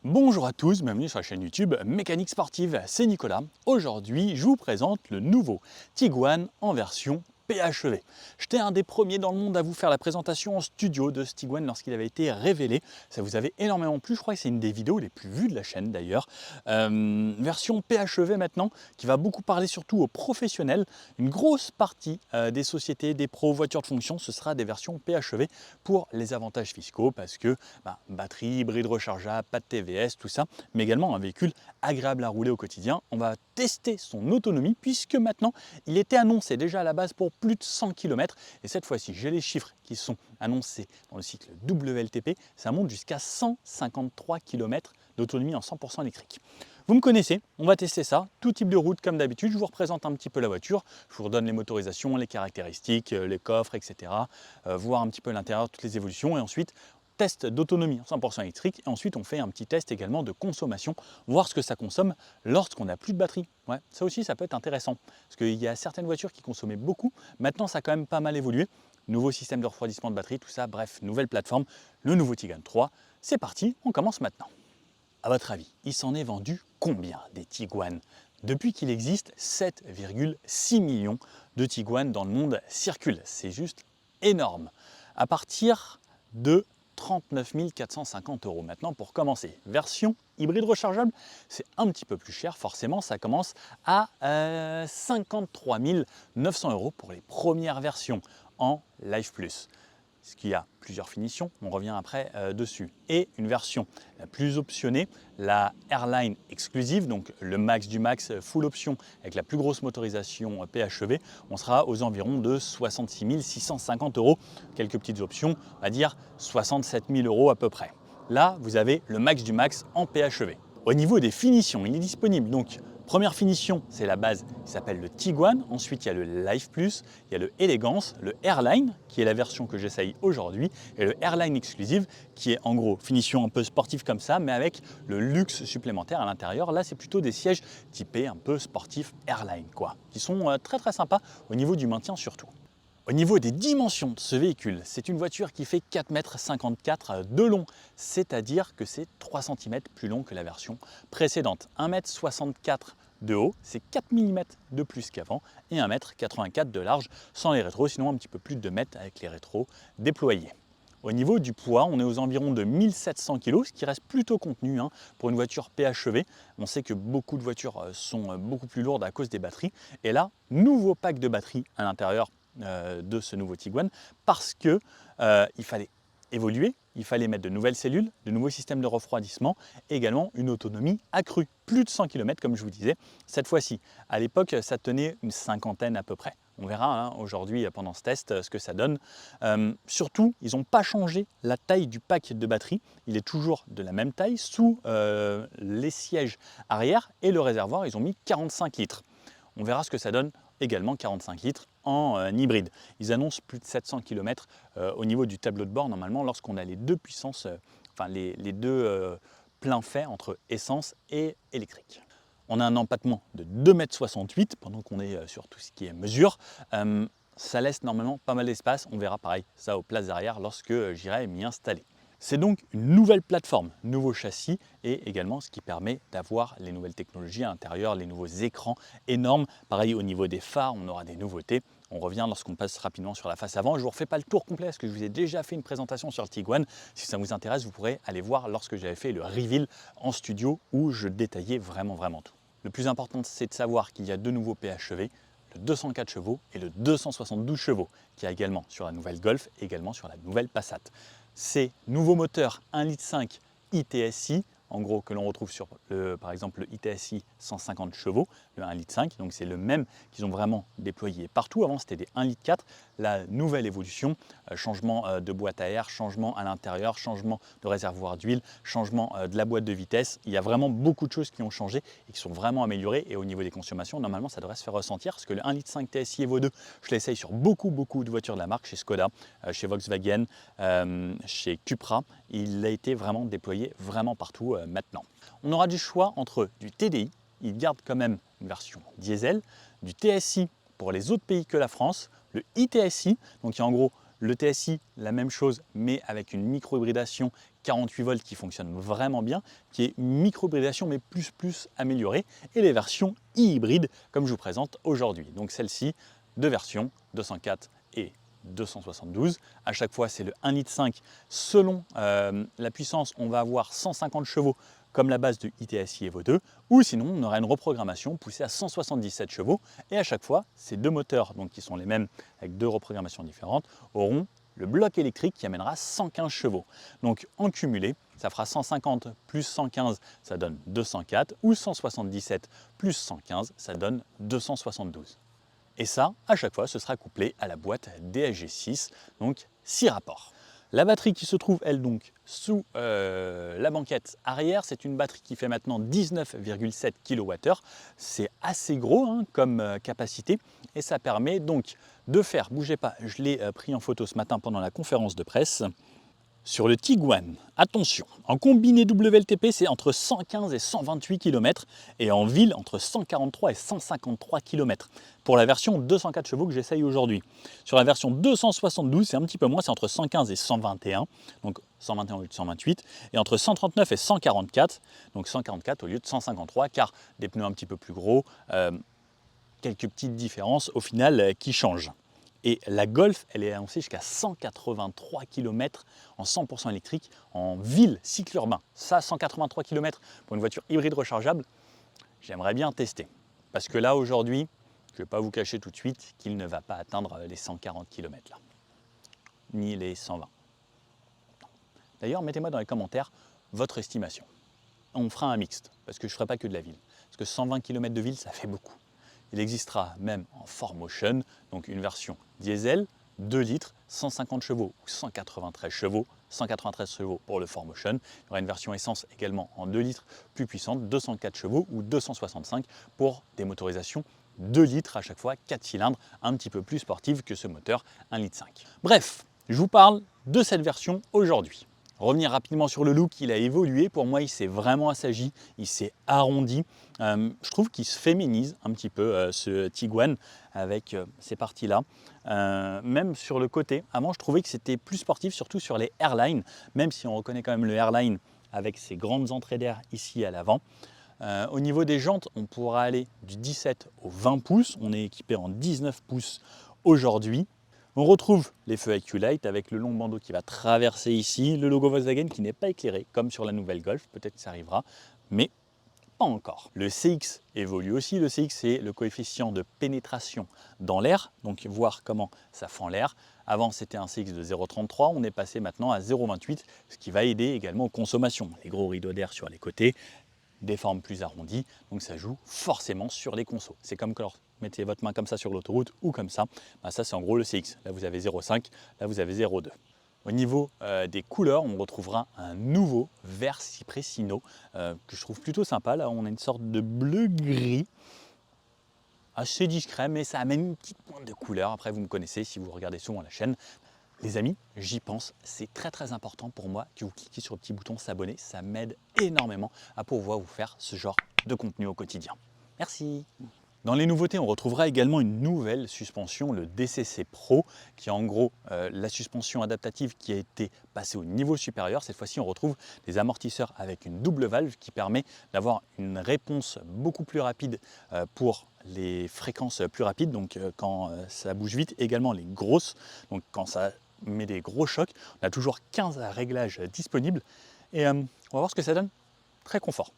Bonjour à tous, bienvenue sur la chaîne YouTube Mécanique Sportive, c'est Nicolas. Aujourd'hui, je vous présente le nouveau Tiguan en version PHEV. J'étais un des premiers dans le monde à vous faire la présentation en studio de ce Tiguan lorsqu'il avait été révélé. Ça vous avait énormément plu, je crois que c'est une des vidéos les plus vues de la chaîne d'ailleurs. Version PHEV maintenant, qui va beaucoup parler surtout aux professionnels. Une grosse partie des sociétés, des pros, voitures de fonction, ce sera des versions PHEV pour les avantages fiscaux parce que batterie, hybride rechargeable, pas de TVS, tout ça, mais également un véhicule agréable à rouler au quotidien. On va tester son autonomie puisque maintenant il était annoncé déjà à la base pour plus de 100 km et cette fois-ci j'ai les chiffres qui sont annoncés dans le cycle WLTP, ça monte jusqu'à 153 km d'autonomie en 100% électrique. Vous me connaissez, on va tester ça, tout type de route comme d'habitude, je vous représente un petit peu la voiture, je vous redonne les motorisations, les caractéristiques, les coffres, etc. Voir un petit peu l'intérieur, toutes les évolutions et ensuite test d'autonomie en 100% électrique et ensuite on fait un petit test également de consommation, voir ce que ça consomme lorsqu'on n'a plus de batterie. Ouais, ça aussi ça peut être intéressant parce qu'il y a certaines voitures qui consommaient beaucoup, maintenant ça a quand même pas mal évolué. Nouveau système de refroidissement de batterie, tout ça, bref, nouvelle plateforme, le nouveau Tiguan 3. C'est parti, on commence maintenant. À votre avis, il s'en est vendu combien des Tiguan? Depuis qu'il existe, 7,6 millions de Tiguan dans le monde circulent. C'est juste énorme. À partir de 39 450 €. Maintenant, pour commencer, version hybride rechargeable, c'est un petit peu plus cher. Forcément, ça commence à 53 900 € pour les premières versions en Life Plus. Ce qui a plusieurs finitions, on revient après dessus. Et une version la plus optionnée, la Airline Exclusive, donc le max du max, full option avec la plus grosse motorisation PHEV, on sera aux environs de 66 650 €. Quelques petites options, on va dire 67 000 € à peu près. Là, vous avez le max du max en PHEV. Au niveau des finitions, il est disponible donc. Première finition, c'est la base qui s'appelle le Tiguan. Ensuite, il y a le Life Plus, il y a le Elegance, le Airline, qui est la version que j'essaye aujourd'hui, et le Airline Exclusive, qui est en gros finition un peu sportive comme ça, mais avec le luxe supplémentaire à l'intérieur. Là, c'est plutôt des sièges typés un peu sportifs Airline, quoi, qui sont très très sympas au niveau du maintien surtout. Au niveau des dimensions de ce véhicule, c'est une voiture qui fait 4,54 m de long, c'est-à-dire que c'est 3 cm plus long que la version précédente. 1,64 m de haut, c'est 4 mm de plus qu'avant et 1,84 m de large sans les rétros, sinon un petit peu plus de 2 m avec les rétros déployés. Au niveau du poids, on est aux environs de 1700 kg, ce qui reste plutôt contenu pour une voiture PHEV. On sait que beaucoup de voitures sont beaucoup plus lourdes à cause des batteries. Et là, nouveau pack de batterie à l'intérieur de ce nouveau Tiguan parce que il fallait évoluer, il fallait mettre de nouvelles cellules, de nouveaux systèmes de refroidissement et également une autonomie accrue, plus de 100 km comme je vous disais. Cette fois-ci, à l'époque, ça tenait une cinquantaine à peu près. On verra aujourd'hui pendant ce test ce que ça donne. Surtout, ils n'ont pas changé la taille du pack de batterie. Il est toujours de la même taille sous les sièges arrière et le réservoir, ils ont mis 45 litres. On verra ce que ça donne également 45 litres en hybride. Ils annoncent plus de 700 km au niveau du tableau de bord normalement lorsqu'on a les deux puissances, les deux pleins faits entre essence et électrique. On a un empattement de 2,68 m pendant qu'on est sur tout ce qui est mesure. Ça laisse normalement pas mal d'espace. On verra pareil ça aux places arrière lorsque j'irai m'y installer. C'est donc une nouvelle plateforme, nouveau châssis et également ce qui permet d'avoir les nouvelles technologies à l'intérieur, les nouveaux écrans énormes. Pareil au niveau des phares, on aura des nouveautés. On revient lorsqu'on passe rapidement sur la face avant. Je ne vous refais pas le tour complet parce que je vous ai déjà fait une présentation sur le Tiguan. Si ça vous intéresse, vous pourrez aller voir lorsque j'avais fait le reveal en studio où je détaillais vraiment tout. Le plus important, c'est de savoir qu'il y a deux nouveaux PHEV, le 204 chevaux et le 272 chevaux, qui a également sur la nouvelle Golf et également sur la nouvelle Passat. Ces nouveaux moteurs 1,5 litre ITSI en gros que l'on retrouve sur par exemple le ITSI 150 chevaux, le 1,5 litre, donc c'est le même qu'ils ont vraiment déployé partout. Avant c'était des 1,4 litre, la nouvelle évolution, changement de boîte à air, changement à l'intérieur, changement de réservoir d'huile, changement de la boîte de vitesse. Il y a vraiment beaucoup de choses qui ont changé et qui sont vraiment améliorées, et au niveau des consommations, normalement ça devrait se faire ressentir, parce que le 1,5 litre TSI Evo 2, je l'essaye sur beaucoup de voitures de la marque, chez Skoda, chez Volkswagen, chez Cupra. Il a été vraiment déployé vraiment partout maintenant. On aura du choix entre du TDI, il garde quand même une version diesel, du TSI pour les autres pays que la France, le ITSI, donc il y a en gros le TSI, la même chose, mais avec une micro-hybridation 48 volts qui fonctionne vraiment bien, qui est une micro-hybridation mais plus améliorée, et les versions hybrides comme je vous présente aujourd'hui. Donc celle-ci, deux versions, 204 et 272. À chaque fois, c'est le 1,5 litre. Selon la puissance, on va avoir 150 chevaux comme la base de ITSI Evo 2, ou sinon on aura une reprogrammation poussée à 177 chevaux, et à chaque fois, ces deux moteurs, donc qui sont les mêmes avec deux reprogrammations différentes, auront le bloc électrique qui amènera 115 chevaux. Donc en cumulé, ça fera 150 plus 115, ça donne 204, ou 177 plus 115, ça donne 272. Et ça, à chaque fois, ce sera couplé à la boîte DSG6, donc 6 rapports. La batterie qui se trouve, elle, donc, sous la banquette arrière, c'est une batterie qui fait maintenant 19,7 kWh. C'est assez gros hein, comme capacité, et ça permet donc de faire, bougez pas, je l'ai pris en photo ce matin pendant la conférence de presse, sur le Tiguan, attention, en combiné WLTP, c'est entre 115 et 128 km, et en ville, entre 143 et 153 km. Pour la version 204 chevaux que j'essaye aujourd'hui. Sur la version 272, c'est un petit peu moins, c'est entre 115 et 121, donc 121 au lieu de 128, et entre 139 et 144, donc 144 au lieu de 153, car des pneus un petit peu plus gros, quelques petites différences au final qui changent. Et la Golf, elle est annoncée jusqu'à 183 km en 100% électrique en ville, cycle urbain. Ça, 183 km pour une voiture hybride rechargeable, j'aimerais bien tester. Parce que là, aujourd'hui, je ne vais pas vous cacher tout de suite qu'il ne va pas atteindre les 140 km là, ni les 120. D'ailleurs, mettez-moi dans les commentaires votre estimation. On fera un mixte, parce que je ne ferai pas que de la ville. Parce que 120 km de ville, ça fait beaucoup. Il existera même en 4Motion, donc une version diesel, 2 litres, 150 chevaux ou 193 chevaux, 193 chevaux pour le 4Motion. Il y aura une version essence également en 2 litres, plus puissante, 204 chevaux ou 265 pour des motorisations 2 litres à chaque fois, 4 cylindres, un petit peu plus sportive que ce moteur 1,5 litre. Bref, je vous parle de cette version aujourd'hui. Revenir rapidement sur le look, il a évolué. Pour moi, il s'est vraiment assagi, il s'est arrondi. Je trouve qu'il se féminise un petit peu, ce Tiguan, avec ces parties-là. Même sur le côté, avant, je trouvais que c'était plus sportif, surtout sur les Airline, même si on reconnaît quand même le Airline avec ses grandes entrées d'air ici à l'avant. Au niveau des jantes, on pourra aller du 17 au 20 pouces. On est équipé en 19 pouces aujourd'hui. On retrouve les feux IQ Light avec le long bandeau qui va traverser ici, le logo Volkswagen qui n'est pas éclairé comme sur la nouvelle Golf, peut-être que ça arrivera, mais pas encore. Le CX évolue aussi, le CX c'est le coefficient de pénétration dans l'air, donc voir comment ça fend l'air. Avant c'était un CX de 0,33, on est passé maintenant à 0,28, ce qui va aider également aux consommations. Les gros rideaux d'air sur les côtés, des formes plus arrondies, donc ça joue forcément sur les consos. C'est comme quand vous mettez votre main comme ça sur l'autoroute ou comme ça, ça c'est en gros le CX. Là vous avez 0,5, là vous avez 0,2. Au niveau des couleurs, on retrouvera un nouveau vert cypressino que je trouve plutôt sympa. Là on a une sorte de bleu-gris, assez discret, mais ça amène une petite pointe de couleur. Après vous me connaissez si vous regardez souvent la chaîne. Les amis, j'y pense, c'est très important pour moi que vous cliquez sur le petit bouton s'abonner, ça m'aide énormément à pouvoir vous faire ce genre de contenu au quotidien. Merci. Dans les nouveautés, on retrouvera également une nouvelle suspension, le DCC Pro, qui est en gros la suspension adaptative qui a été passée au niveau supérieur. Cette fois-ci, on retrouve des amortisseurs avec une double valve qui permet d'avoir une réponse beaucoup plus rapide pour les fréquences plus rapides, donc quand ça bouge vite, également les grosses, donc quand ça met des gros chocs. On a toujours 15 réglages disponibles et on va voir ce que ça donne. Très confort.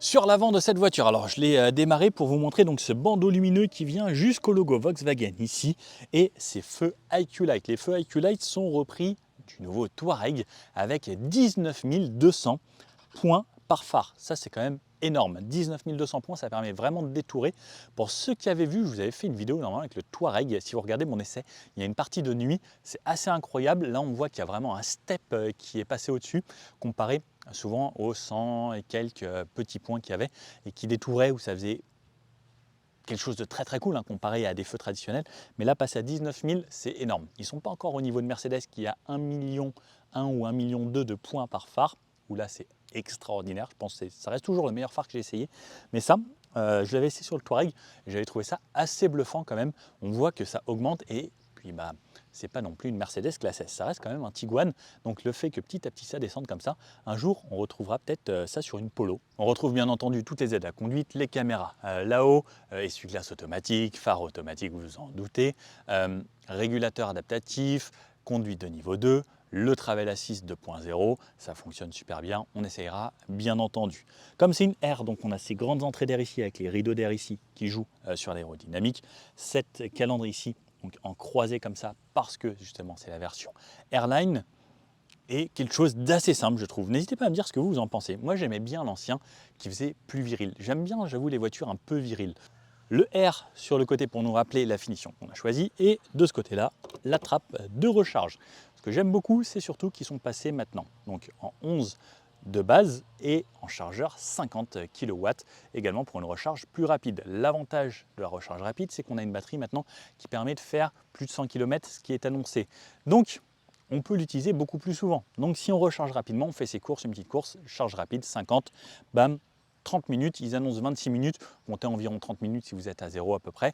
Sur l'avant de cette voiture, alors je l'ai démarré pour vous montrer donc ce bandeau lumineux qui vient jusqu'au logo Volkswagen ici et ces feux IQ Light. Les feux IQ Light sont repris du nouveau Touareg avec 19 200 points par phare. Ça, c'est quand même énorme. 19 200 points, ça permet vraiment de détourer. Pour ceux qui avaient vu, je vous avais fait une vidéo normalement avec le Touareg. Si vous regardez mon essai, il y a une partie de nuit. C'est assez incroyable. Là, on voit qu'il y a vraiment un step qui est passé au-dessus, comparé souvent aux 100 et quelques petits points qu'il y avait et qui détouraient où ça faisait quelque chose de très cool comparé à des feux traditionnels. Mais là, passer à 19 000, c'est énorme. Ils ne sont pas encore au niveau de Mercedes qui a 1 million 1 ou 1 million 2 de points par phare, où là, c'est extraordinaire. Je pense que ça reste toujours le meilleur phare que j'ai essayé. Mais ça, je l'avais essayé sur le Touareg et j'avais trouvé ça assez bluffant quand même. On voit que ça augmente et puis c'est pas non plus une Mercedes classe S, ça reste quand même un Tiguan. Donc le fait que petit à petit ça descende comme ça, un jour on retrouvera peut-être ça sur une Polo. On retrouve bien entendu toutes les aides à conduite, les caméras là-haut, essuie-glace automatique, phare automatique, vous vous en doutez, régulateur adaptatif, conduite de niveau 2, le Travel Assist 2.0, ça fonctionne super bien, on essayera bien entendu. Comme c'est une R, donc on a ces grandes entrées d'air ici avec les rideaux d'air ici qui jouent sur l'aérodynamique, cette calandre ici donc en croisé comme ça parce que justement c'est la version Airline et quelque chose d'assez simple je trouve. N'hésitez pas à me dire ce que vous en pensez. Moi j'aimais bien l'ancien qui faisait plus viril. J'aime bien, j'avoue, les voitures un peu viriles. Le R sur le côté pour nous rappeler la finition qu'on a choisie et de ce côté-là, la trappe de recharge. Ce que j'aime beaucoup, c'est surtout qu'ils sont passés maintenant donc en 11 de base et en chargeur 50 kW également pour une recharge plus rapide. L'avantage de la recharge rapide, c'est qu'on a une batterie maintenant qui permet de faire plus de 100 km, ce qui est annoncé. Donc, on peut l'utiliser beaucoup plus souvent. Donc, si on recharge rapidement, on fait ses courses, une petite course, charge rapide, 50, bam, 30 minutes, ils annoncent 26 minutes, comptez environ 30 minutes si vous êtes à 0 à peu près,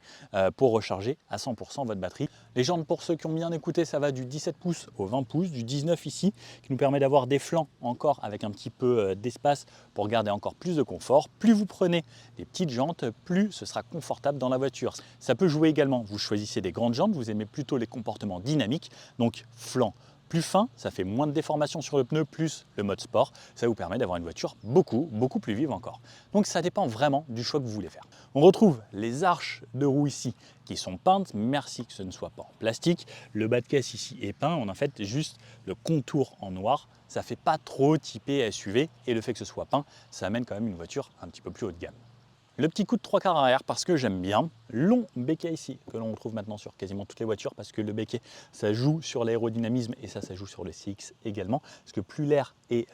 pour recharger à 100% votre batterie. Les jantes, pour ceux qui ont bien écouté, ça va du 17 pouces au 20 pouces, du 19 ici, qui nous permet d'avoir des flancs encore avec un petit peu d'espace pour garder encore plus de confort. Plus vous prenez des petites jantes, plus ce sera confortable dans la voiture. Ça peut jouer également, vous choisissez des grandes jantes, vous aimez plutôt les comportements dynamiques, donc flanc plus fin, ça fait moins de déformation sur le pneu, plus le mode sport, ça vous permet d'avoir une voiture beaucoup plus vive encore. Donc ça dépend vraiment du choix que vous voulez faire. On retrouve les arches de roue ici qui sont peintes, merci que ce ne soit pas en plastique. Le bas de caisse ici est peint, on a en fait juste le contour en noir, ça fait pas trop typé SUV et le fait que ce soit peint, ça amène quand même une voiture un petit peu plus haut de gamme. Le petit coup de 3/4 arrière parce que j'aime bien. Long béquet ici que l'on retrouve maintenant sur quasiment toutes les voitures parce que le béquet ça joue sur l'aérodynamisme et ça joue sur le CX également. Parce que plus l'air est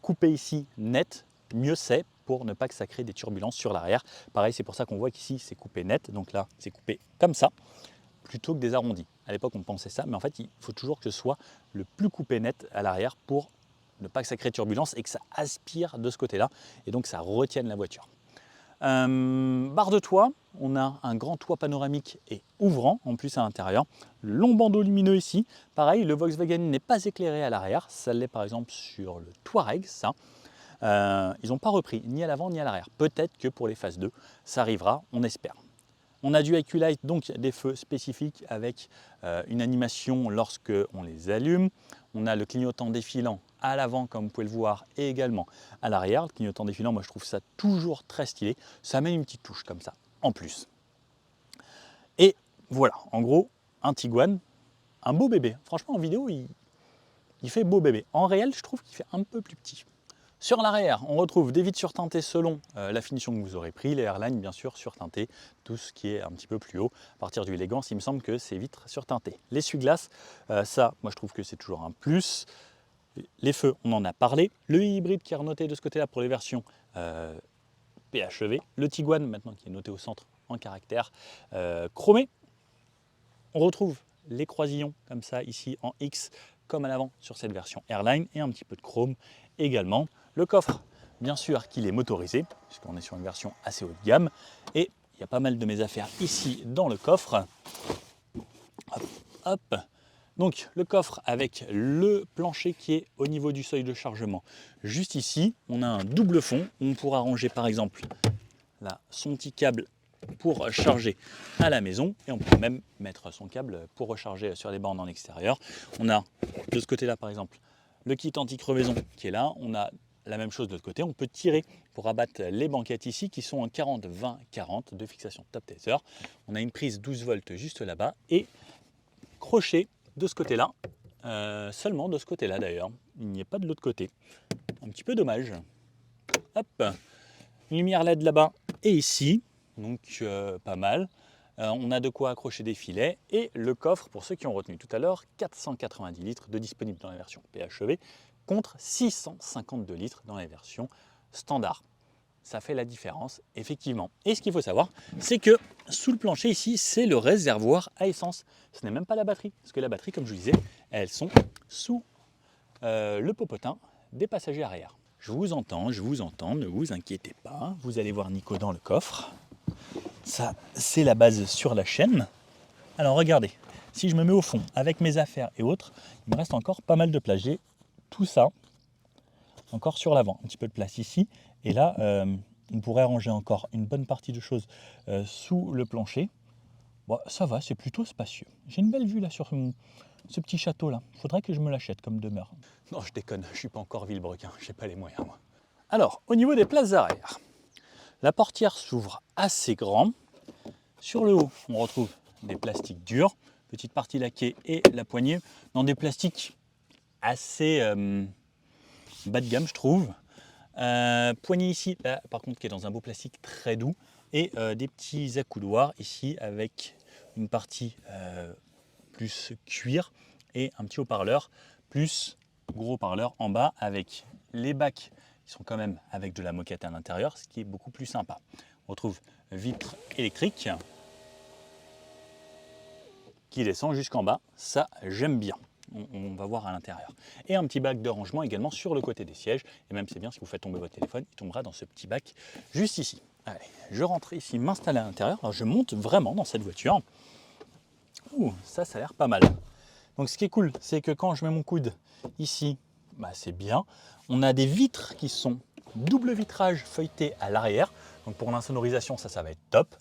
coupé ici net, mieux c'est pour ne pas que ça crée des turbulences sur l'arrière. Pareil, c'est pour ça qu'on voit qu'ici c'est coupé net, donc là c'est coupé comme ça plutôt que des arrondis. À l'époque on pensait ça, mais en fait il faut toujours que ce soit le plus coupé net à l'arrière pour ne pas que ça crée de turbulence et que ça aspire de ce côté-là et donc ça retienne la voiture. Barre de toit, on a un grand toit panoramique et ouvrant en plus à l'intérieur. Long bandeau lumineux ici. Pareil, le Volkswagen n'est pas éclairé à l'arrière. Ça l'est par exemple sur le Touareg, ça. Ils n'ont pas repris ni à l'avant ni à l'arrière. Peut-être que pour les phases 2, ça arrivera, on espère. On a du IQ Light, donc des feux spécifiques avec une animation lorsque on les allume. On a le clignotant défilant à l'avant, comme vous pouvez le voir, et également à l'arrière. Le clignotant défilant, moi je trouve ça toujours très stylé. Ça met une petite touche comme ça, en plus. Et voilà, en gros, un Tiguan, un beau bébé. Franchement, en vidéo, il fait beau bébé. En réel, je trouve qu'il fait un peu plus petit. Sur l'arrière, on retrouve des vitres surteintées selon la finition que vous aurez pris, les Airline bien sûr surteintées, tout ce qui est un petit peu plus haut. À partir du élégance, il me semble que c'est vitres surteintées. L'essuie-glace, ça, moi je trouve que c'est toujours un plus. Les feux, on en a parlé. Le hybride qui est renoté de ce côté-là pour les versions PHEV. Le Tiguan maintenant qui est noté au centre en caractère chromé. On retrouve les croisillons comme ça ici en X comme à l'avant sur cette version Airline et un petit peu de chrome également. Le coffre, bien sûr qu'il est motorisé puisqu'on est sur une version assez haut de gamme et il y a pas mal de mes affaires ici dans le coffre. Hop, hop. Donc le coffre avec le plancher qui est au niveau du seuil de chargement. Juste ici, on a un double fond où on pourra ranger par exemple là, son petit câble pour charger à la maison et on peut même mettre son câble pour recharger sur les bornes en extérieur. On a de ce côté-là par exemple le kit anti-crevaison qui est là. On a la même chose de l'autre côté. On peut tirer pour abattre les banquettes ici qui sont en 40-20-40 de fixation top tether. On a une prise 12 volts juste là-bas et crochet de ce côté-là, seulement de ce côté-là d'ailleurs. Il n'y est pas de l'autre côté. Un petit peu dommage. Hop, lumière LED là-bas et ici, donc pas mal. On a de quoi accrocher des filets et le coffre, pour ceux qui ont retenu tout à l'heure, 490 litres de disponible dans la version PHEV contre 652 litres dans la version standard. Ça fait la différence, effectivement. Et ce qu'il faut savoir, c'est que sous le plancher ici, c'est le réservoir à essence. Ce n'est même pas la batterie, parce que la batterie, comme je vous disais, elles sont sous le popotin des passagers arrière. Je vous entends, ne vous inquiétez pas. Vous allez voir Nico dans le coffre. Ça, c'est la base sur la chaîne. Alors regardez, si je me mets au fond avec mes affaires et autres, il me reste encore pas mal de place. J'ai tout ça encore sur l'avant, un petit peu de place ici. Et là, on pourrait ranger encore une bonne partie de choses sous le plancher. Bon, ça va, c'est plutôt spacieux. J'ai une belle vue là sur ce petit château là. Il faudrait que je me l'achète comme demeure. Non, je déconne, je suis pas encore Villebrequin, j'ai pas les moyens moi. Alors, au niveau des places arrière, la portière s'ouvre assez grand. Sur le haut, on retrouve des plastiques durs, petite partie laquée et la poignée dans des plastiques assez bas de gamme, je trouve. Poignée ici, là, par contre, qui est dans un beau plastique très doux, et des petits accoudoirs ici avec une partie plus cuir et un petit haut-parleur plus gros haut-parleur en bas avec les bacs qui sont quand même avec de la moquette à l'intérieur, ce qui est beaucoup plus sympa. On retrouve vitre électrique qui descend jusqu'en bas, ça j'aime bien. On va voir à l'intérieur. Et un petit bac de rangement également sur le côté des sièges. Et même c'est bien, si vous faites tomber votre téléphone, il tombera dans ce petit bac juste ici. Allez, je rentre ici, m'installer à l'intérieur. Alors je monte vraiment dans cette voiture. Ouh, ça a l'air pas mal. Donc ce qui est cool, c'est que quand je mets mon coude ici, bah, c'est bien. On a des vitres qui sont double vitrage feuilleté à l'arrière. Donc pour l'insonorisation, ça va être top.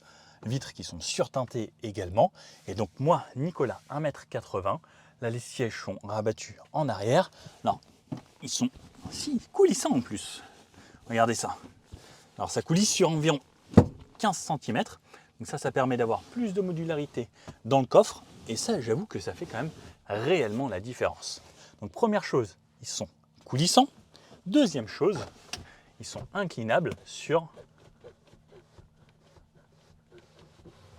Vitres qui sont surteintées également. Et donc moi, Nicolas, 1,80 m, là les sièges sont rabattus en arrière. Non, ils sont coulissants en plus. Regardez ça. Alors ça coulisse sur environ 15 cm. Donc ça permet d'avoir plus de modularité dans le coffre. Et ça, j'avoue que ça fait quand même réellement la différence. Donc première chose, ils sont coulissants. Deuxième chose, ils sont inclinables sur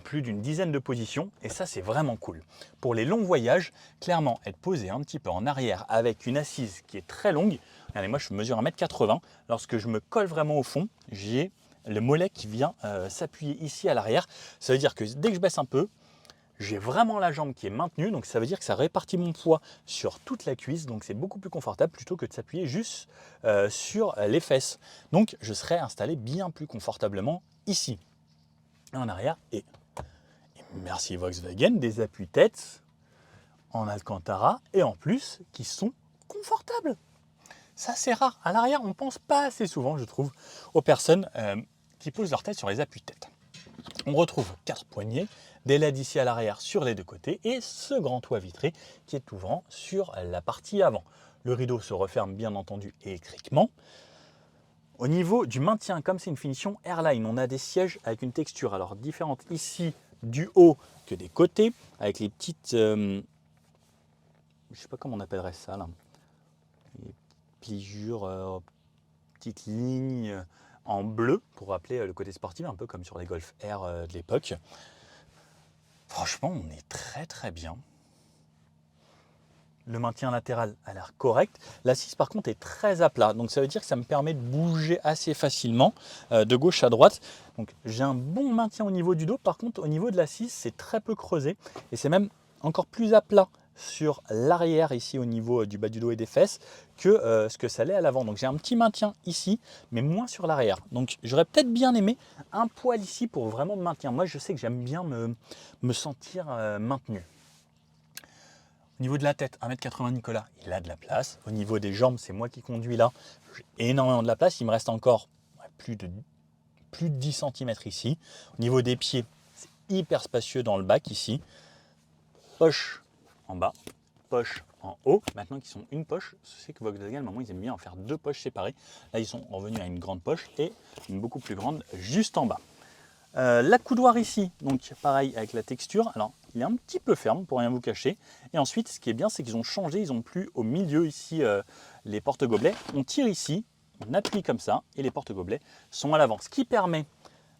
plus d'une dizaine de positions et ça c'est vraiment cool. Pour les longs voyages, clairement être posé un petit peu en arrière avec une assise qui est très longue. Regardez, moi je mesure 1,80 m. Lorsque je me colle vraiment au fond, j'ai le mollet qui vient s'appuyer ici à l'arrière. Ça veut dire que dès que je baisse un peu, j'ai vraiment la jambe qui est maintenue, donc ça veut dire que ça répartit mon poids sur toute la cuisse, donc c'est beaucoup plus confortable plutôt que de s'appuyer juste sur les fesses. Donc je serai installé bien plus confortablement ici, en arrière. Et merci Volkswagen, des appuis-têtes en Alcantara et en plus qui sont confortables. Ça c'est rare. À l'arrière, on ne pense pas assez souvent, je trouve, aux personnes qui posent leur tête sur les appuis-têtes. On retrouve 4 poignées, des LED ici à l'arrière sur les deux côtés et ce grand toit vitré qui est ouvrant sur la partie avant. Le rideau se referme bien entendu électriquement. Au niveau du maintien, comme c'est une finition Airline, on a des sièges avec une texture alors différente ici du haut que des côtés, avec les petites, je sais pas comment on appellerait ça là, les pliures, petites lignes en bleu pour rappeler le côté sportif, un peu comme sur les Golf R de l'époque. Franchement, on est très très bien. Le maintien latéral a l'air correct. L'assise par contre est très à plat, donc ça veut dire que ça me permet de bouger assez facilement de gauche à droite. Donc j'ai un bon maintien au niveau du dos. Par contre, au niveau de l'assise, c'est très peu creusé et c'est même encore plus à plat sur l'arrière ici au niveau du bas du dos et des fesses que ce que ça l'est à l'avant. Donc j'ai un petit maintien ici, mais moins sur l'arrière. Donc j'aurais peut-être bien aimé un poil ici pour vraiment me maintenir. Moi, je sais que j'aime bien me sentir maintenu. Au niveau de la tête, 1,80 m Nicolas, il a de la place. Au niveau des jambes, c'est moi qui conduis là. J'ai énormément de la place. Il me reste encore plus de 10 cm ici. Au niveau des pieds, c'est hyper spacieux dans le bac ici. Poche en bas, poche en haut. Maintenant qu'ils sont une poche, c'est que Volkswagen, normalement, ils aiment bien en faire 2 poches séparées. Là, ils sont revenus à une grande poche et une beaucoup plus grande juste en bas. L'accoudoir ici, donc pareil avec la texture. Alors, il est un petit peu ferme pour rien vous cacher. Et ensuite, ce qui est bien, c'est qu'ils ont changé. Ils ont plus au milieu ici les porte-gobelets. On tire ici, on appuie comme ça et les porte-gobelets sont à l'avant. Ce qui permet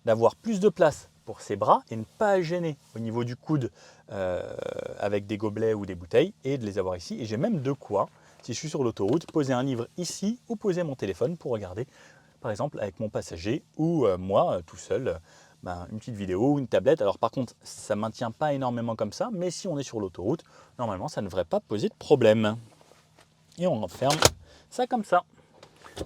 d'avoir plus de place pour ses bras et ne pas gêner au niveau du coude avec des gobelets ou des bouteilles et de les avoir ici. Et j'ai même de quoi, si je suis sur l'autoroute, poser un livre ici ou poser mon téléphone pour regarder, par exemple, avec mon passager ou moi tout seul, une petite vidéo ou une tablette. Alors par contre, ça ne maintient pas énormément comme ça, mais si on est sur l'autoroute, normalement, ça ne devrait pas poser de problème. Et on referme ça comme ça.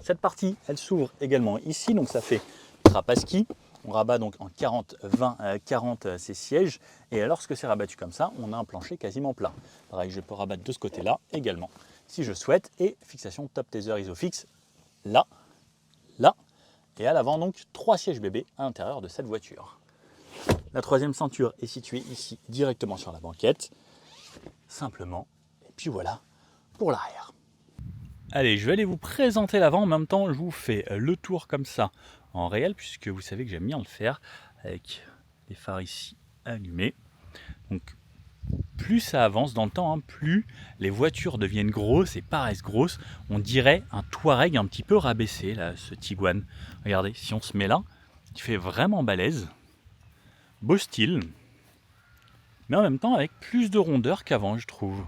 Cette partie, elle s'ouvre également ici, donc ça fait trapaski. On rabat donc en 40, 20, 40 ces sièges. Et lorsque c'est rabattu comme ça, on a un plancher quasiment plat. Pareil, je peux rabattre de ce côté-là également, si je souhaite. Et fixation top taser isofix, là, là. Et à l'avant, donc, 3 sièges bébés à l'intérieur de cette voiture. La troisième ceinture est située ici, directement sur la banquette. Simplement. Et puis voilà pour l'arrière. Allez, je vais aller vous présenter l'avant. En même temps, je vous fais le tour comme ça en réel, puisque vous savez que j'aime bien le faire avec les phares ici allumés. Donc, plus ça avance dans le temps, plus les voitures deviennent grosses et paraissent grosses. On dirait un Touareg un petit peu rabaissé, là, ce Tiguan. Regardez, si on se met là, il fait vraiment balèze. Beau style, mais en même temps avec plus de rondeur qu'avant, je trouve.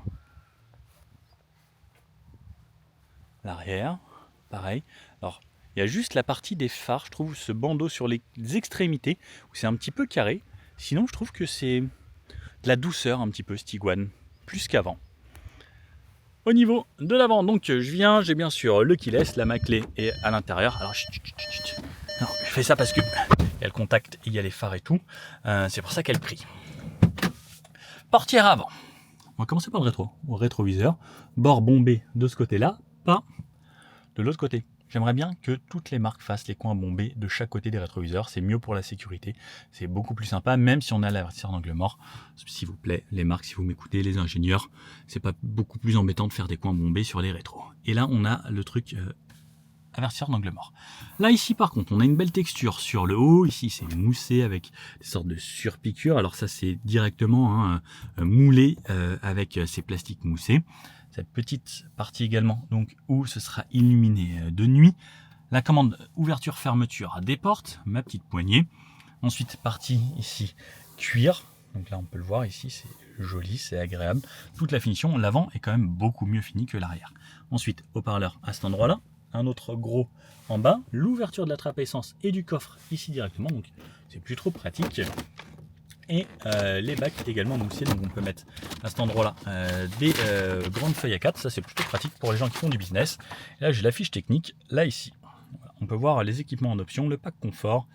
L'arrière, pareil. Alors, il y a juste la partie des phares, je trouve, ce bandeau sur les extrémités, où c'est un petit peu carré. Sinon, je trouve que c'est de la douceur un petit peu, ce Tiguan, plus qu'avant. Au niveau de l'avant, donc j'ai bien sûr le keyless, la clé est à l'intérieur. Alors, non, je fais ça parce que il y a le contact, il y a les phares et tout. C'est pour ça qu'elle prie. Portière avant. On va commencer par le rétroviseur. Bord bombé de ce côté-là, pas de l'autre côté. J'aimerais bien que toutes les marques fassent les coins bombés de chaque côté des rétroviseurs. C'est mieux pour la sécurité. C'est beaucoup plus sympa, même si on a l'avertisseur d'angle mort. S'il vous plaît, les marques, si vous m'écoutez, les ingénieurs, c'est pas beaucoup plus embêtant de faire des coins bombés sur les rétros. Et là, on a le truc avertisseur d'angle mort. Là, ici, par contre, on a une belle texture sur le haut. Ici, c'est moussé avec des sortes de surpiqûres. Alors ça, c'est directement moulé avec ces plastiques moussés. Cette petite partie également, donc où ce sera illuminé de nuit. La commande ouverture-fermeture des portes, ma petite poignée. Ensuite, partie ici cuir. Donc là, on peut le voir ici, c'est joli, c'est agréable. Toute la finition, l'avant est quand même beaucoup mieux fini que l'arrière. Ensuite, haut-parleur à cet endroit-là. Un autre gros en bas. L'ouverture de la trappe essence et du coffre ici directement. Donc, c'est plus trop pratique. Et les bacs également moussés, donc on peut mettre à cet endroit là des grandes feuilles A4, ça c'est plutôt pratique pour les gens qui font du business. Et là j'ai la fiche technique, là ici, voilà. On peut voir les équipements en option, le pack confort,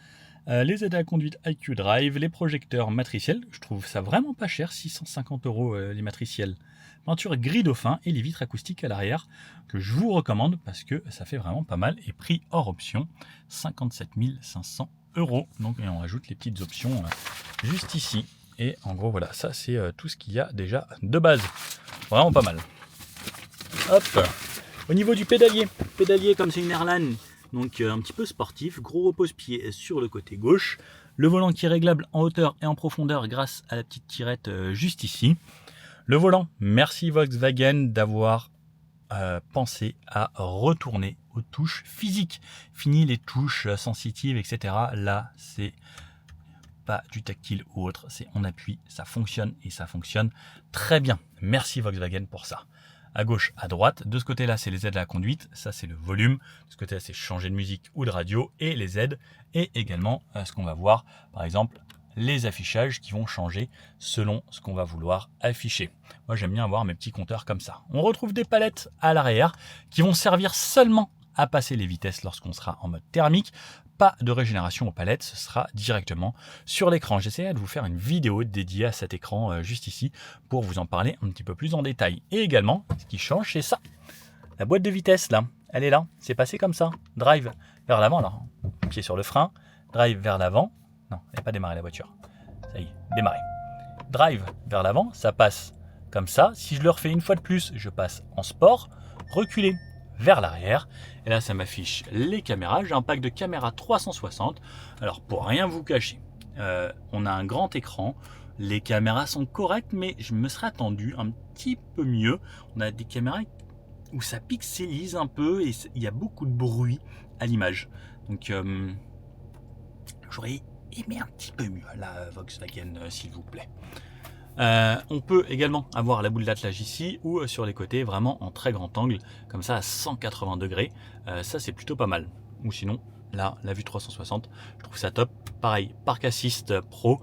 les aides à la conduite IQ Drive, les projecteurs matriciels, je trouve ça vraiment pas cher, 650 € les matriciels, peinture gris dauphin et les vitres acoustiques à l'arrière que je vous recommande parce que ça fait vraiment pas mal et prix hors option, 57 500 €. Donc et on rajoute les petites options juste ici. Et en gros voilà, ça c'est tout ce qu'il y a déjà de base. Vraiment pas mal. Hop. Au niveau du pédalier comme c'est une Airline, donc un petit peu sportif, gros repose-pied sur le côté gauche. Le volant qui est réglable en hauteur et en profondeur grâce à la petite tirette juste ici. Le volant, merci Volkswagen d'avoir pensé à retourner aux touches physiques. Fini les touches sensitives, etc. Là, c'est pas du tactile ou autre, c'est on appuie, ça fonctionne et ça fonctionne très bien. Merci Volkswagen pour ça. À gauche, à droite, de ce côté-là, c'est les aides à la conduite, ça c'est le volume. De ce côté-là, c'est changer de musique ou de radio et les aides. Et également, ce qu'on va voir, par exemple, les affichages qui vont changer selon ce qu'on va vouloir afficher. Moi, j'aime bien avoir mes petits compteurs comme ça. On retrouve des palettes à l'arrière qui vont servir seulement à passer les vitesses lorsqu'on sera en mode thermique. Pas de régénération aux palettes, ce sera directement sur l'écran. J'essaierai de vous faire une vidéo dédiée à cet écran juste ici pour vous en parler un petit peu plus en détail. Et également, ce qui change, c'est ça. La boîte de vitesse, là, elle est là. C'est passé comme ça. Drive vers l'avant, alors pied sur le frein. Drive vers l'avant. Non, elle n'a pas démarré la voiture. Ça y est, démarré. Drive vers l'avant, ça passe comme ça. Si je le refais une fois de plus, je passe en sport. Reculer vers l'arrière. Et là, ça m'affiche les caméras. J'ai un pack de caméras 360. Alors, pour rien vous cacher, on a un grand écran. Les caméras sont correctes, mais je me serais attendu un petit peu mieux. On a des caméras où ça pixelise un peu et il y a beaucoup de bruit à l'image. Donc j'aurais aimé un petit peu mieux la Volkswagen, s'il vous plaît. On peut également avoir la boule d'attelage ici ou sur les côtés vraiment en très grand angle, comme ça à 180 degrés. Ça c'est plutôt pas mal. Ou sinon, là, la vue 360, je trouve ça top. Pareil, Park Assist Pro,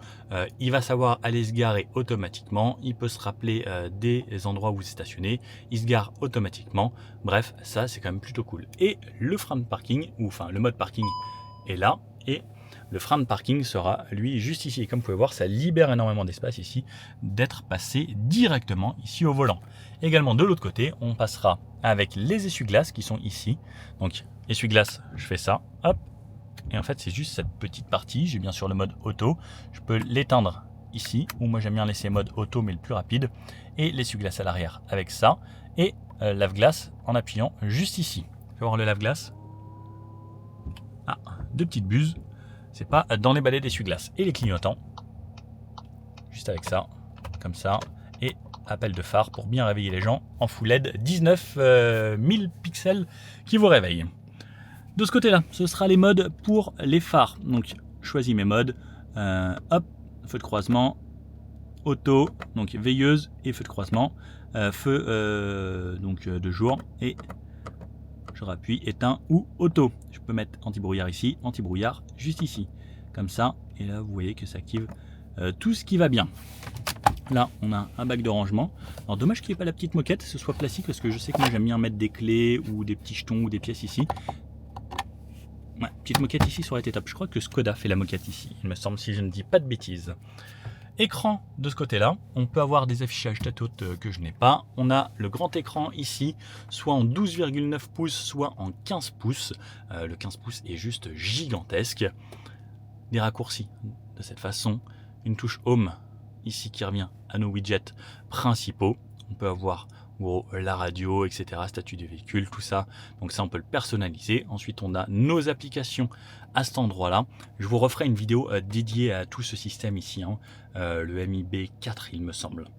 il va savoir aller se garer automatiquement. Il peut se rappeler des endroits où vous stationnez. Il se gare automatiquement. Bref, ça c'est quand même plutôt cool. Et le frein de parking, ou enfin le mode parking est là. Et le frein de parking sera lui juste ici. Et comme vous pouvez voir, ça libère énormément d'espace ici d'être passé directement ici au volant. Également de l'autre côté, on passera avec les essuie-glaces qui sont ici. Donc essuie-glace, je fais ça, hop. Et en fait, c'est juste cette petite partie. J'ai bien sûr le mode auto. Je peux l'éteindre ici, ou moi j'aime bien laisser mode auto mais le plus rapide. Et l'essuie-glace à l'arrière avec ça. Et lave-glace en appuyant juste ici. Fais voir le lave-glace. Ah, deux petites buses. C'est pas dans les balais d'essuie-glace. Et les clignotants, juste avec ça, comme ça, et appel de phare pour bien réveiller les gens en full LED, 19 000 pixels qui vous réveillent. De ce côté-là, ce sera les modes pour les phares. Donc, je choisis mes modes. Hop, feu de croisement, auto, donc veilleuse et feu de croisement, feu donc de jour et je rappuie éteint ou auto. Je peux mettre anti-brouillard ici, anti-brouillard juste ici, comme ça. Et là, vous voyez que ça active tout ce qui va bien. Là, on a un bac de rangement. Alors, dommage qu'il n'y ait pas la petite moquette, ce soit plastique, parce que je sais que moi, j'aime bien mettre des clés ou des petits jetons ou des pièces ici. Ouais, petite moquette ici, ça aurait été top. Je crois que Skoda fait la moquette ici, il me semble, si je ne dis pas de bêtises. Écran de ce côté-là, on peut avoir des affichages tatotes que je n'ai pas. On a le grand écran ici, soit en 12,9 pouces, soit en 15 pouces. Le 15 pouces est juste gigantesque. Des raccourcis de cette façon. Une touche Home ici qui revient à nos widgets principaux. On peut avoir la radio, etc., statut du véhicule, tout ça. Donc ça, on peut le personnaliser. Ensuite, on a nos applications à cet endroit-là. Je vous referai une vidéo dédiée à tout ce système ici, hein. Le MIB 4, il me semble.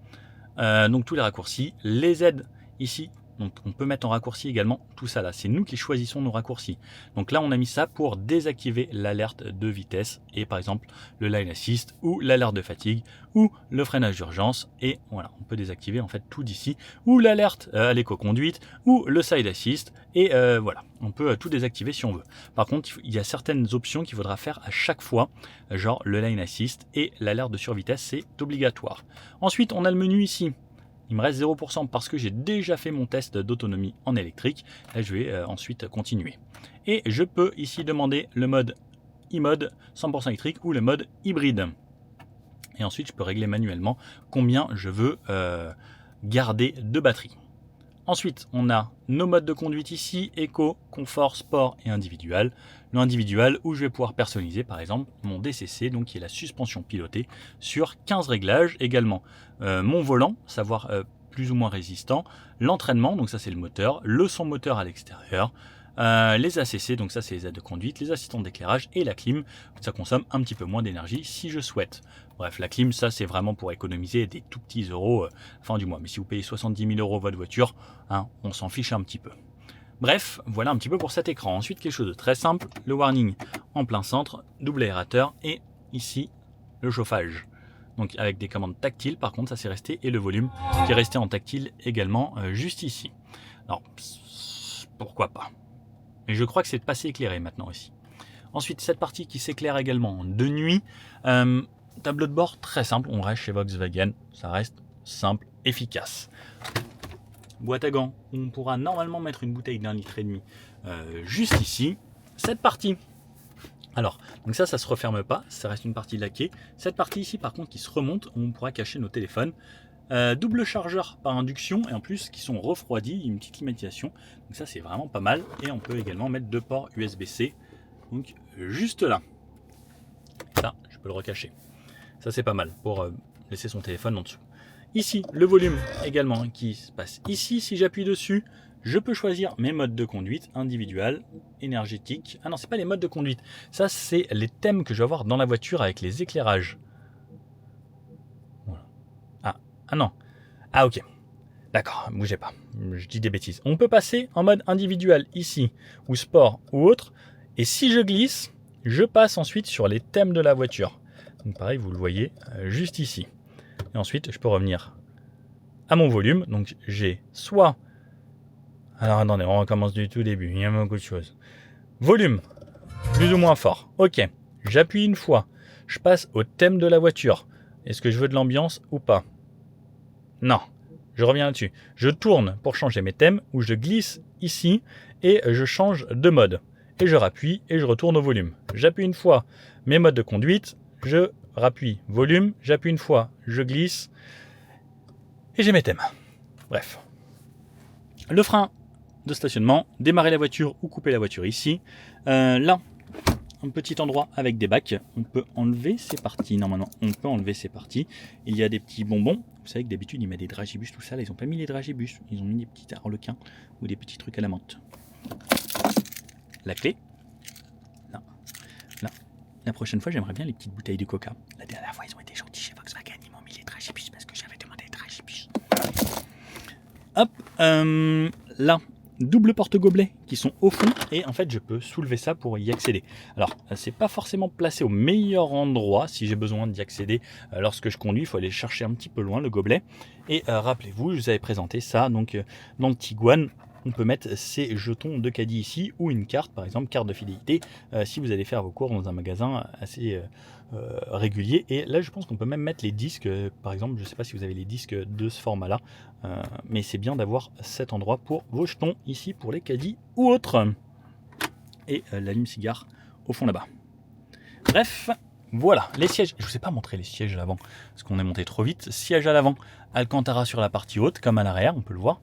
Donc tous les raccourcis, les aides ici. Donc on peut mettre en raccourci également tout ça là. C'est nous qui choisissons nos raccourcis. Donc là, on a mis ça pour désactiver l'alerte de vitesse et par exemple le lane assist ou l'alerte de fatigue ou le freinage d'urgence. Et voilà, on peut désactiver en fait tout d'ici ou l'alerte à l'éco-conduite ou le side assist. Et voilà, on peut tout désactiver si on veut. Par contre, il y a certaines options qu'il faudra faire à chaque fois, genre le lane assist et l'alerte de survitesse, c'est obligatoire. Ensuite, on a le menu ici. Il me reste 0% parce que j'ai déjà fait mon test d'autonomie en électrique. Là, je vais ensuite continuer. Et je peux ici demander le mode e-mode 100% électrique ou le mode hybride. Et ensuite, je peux régler manuellement combien je veux garder de batterie. Ensuite, on a nos modes de conduite ici, éco, confort, sport et individuel. Le individuel où je vais pouvoir personnaliser par exemple mon DCC, donc qui est la suspension pilotée, sur 15 réglages. Également mon volant, savoir plus ou moins résistant, l'entraînement, donc ça c'est le moteur, le son moteur à l'extérieur, les ACC, donc ça c'est les aides de conduite, les assistants d'éclairage et la clim, ça consomme un petit peu moins d'énergie si je souhaite. Bref, la clim, ça c'est vraiment pour économiser des tout petits euros fin du mois. Mais si vous payez 70 000 euros votre voiture, hein, on s'en fiche un petit peu. Bref, voilà un petit peu pour cet écran. Ensuite, quelque chose de très simple, le warning en plein centre, double aérateur et ici le chauffage. Donc avec des commandes tactiles, par contre ça c'est resté, et le volume qui est resté en tactile également juste ici. Alors, pourquoi pas. Mais je crois que c'est passé éclairé maintenant aussi. Ensuite, cette partie qui s'éclaire également de nuit. Tableau de bord très simple, on reste chez Volkswagen, ça reste simple, efficace. Boîte à gants, on pourra normalement mettre une bouteille d'1,5 litre juste ici. Cette partie, alors, donc ça se referme pas, ça reste une partie laquée. Cette partie ici, par contre, qui se remonte, on pourra cacher nos téléphones. Double chargeur par induction et en plus qui sont refroidis, une petite climatisation. Donc ça c'est vraiment pas mal. Et on peut également mettre deux ports USB-C, donc juste là. Ça, je peux le recacher. Ça c'est pas mal pour laisser son téléphone en dessous. Ici, le volume également qui se passe ici. Si j'appuie dessus, je peux choisir mes modes de conduite, individuel, énergétique. Ah non, c'est pas les modes de conduite. Ça, c'est les thèmes que je vais avoir dans la voiture avec les éclairages. Voilà. Ah non. Ah ok. D'accord, bougez pas, je dis des bêtises. On peut passer en mode individuel ici, ou sport, ou autre. Et si je glisse, je passe ensuite sur les thèmes de la voiture. Donc pareil, vous le voyez juste ici. Et ensuite, je peux revenir à mon volume. Donc j'ai soit... Alors attendez, on recommence du tout début, il y a beaucoup de choses. Volume, plus ou moins fort. Ok, j'appuie une fois. Je passe au thème de la voiture. Est-ce que je veux de l'ambiance ou pas? Non. Je reviens là-dessus. Je tourne pour changer mes thèmes ou je glisse ici et je change de mode. Et je rappuie et je retourne au volume. J'appuie une fois mes modes de conduite, je rappuie volume, j'appuie une fois, je glisse et j'ai mes thèmes. Bref. Le frein de stationnement, démarrer la voiture ou couper la voiture ici. Là, un petit endroit avec des bacs. On peut enlever ces parties. Normalement, on peut enlever ces parties. Il y a des petits bonbons. Vous savez que d'habitude, ils mettent des dragibus, tout ça. Là, ils n'ont pas mis les dragibus. Ils ont mis des petits harlequins ou des petits trucs à la menthe. La clé. Là. Là. La prochaine fois, j'aimerais bien les petites bouteilles de coca. La dernière fois, ils ont été gentils chez Volkswagen. Ils m'ont mis les dragibus parce que j'avais demandé les dragibus. Hop. Là. Double porte-gobelets qui sont au fond et en fait je peux soulever ça pour y accéder. Alors c'est pas forcément placé au meilleur endroit si j'ai besoin d'y accéder lorsque je conduis, il faut aller chercher un petit peu loin le gobelet et rappelez-vous, je vous avais présenté ça donc dans le Tiguan. On peut mettre ces jetons de caddie ici ou une carte, par exemple carte de fidélité, si vous allez faire vos courses dans un magasin assez régulier. Et là, je pense qu'on peut même mettre les disques, par exemple, je ne sais pas si vous avez les disques de ce format-là, mais c'est bien d'avoir cet endroit pour vos jetons ici pour les caddies ou autres. Et l'allume-cigare au fond là-bas. Bref, voilà, les sièges. Je ne vous ai pas montré les sièges à l'avant, parce qu'on est monté trop vite. Siège à l'avant, Alcantara sur la partie haute, comme à l'arrière, on peut le voir.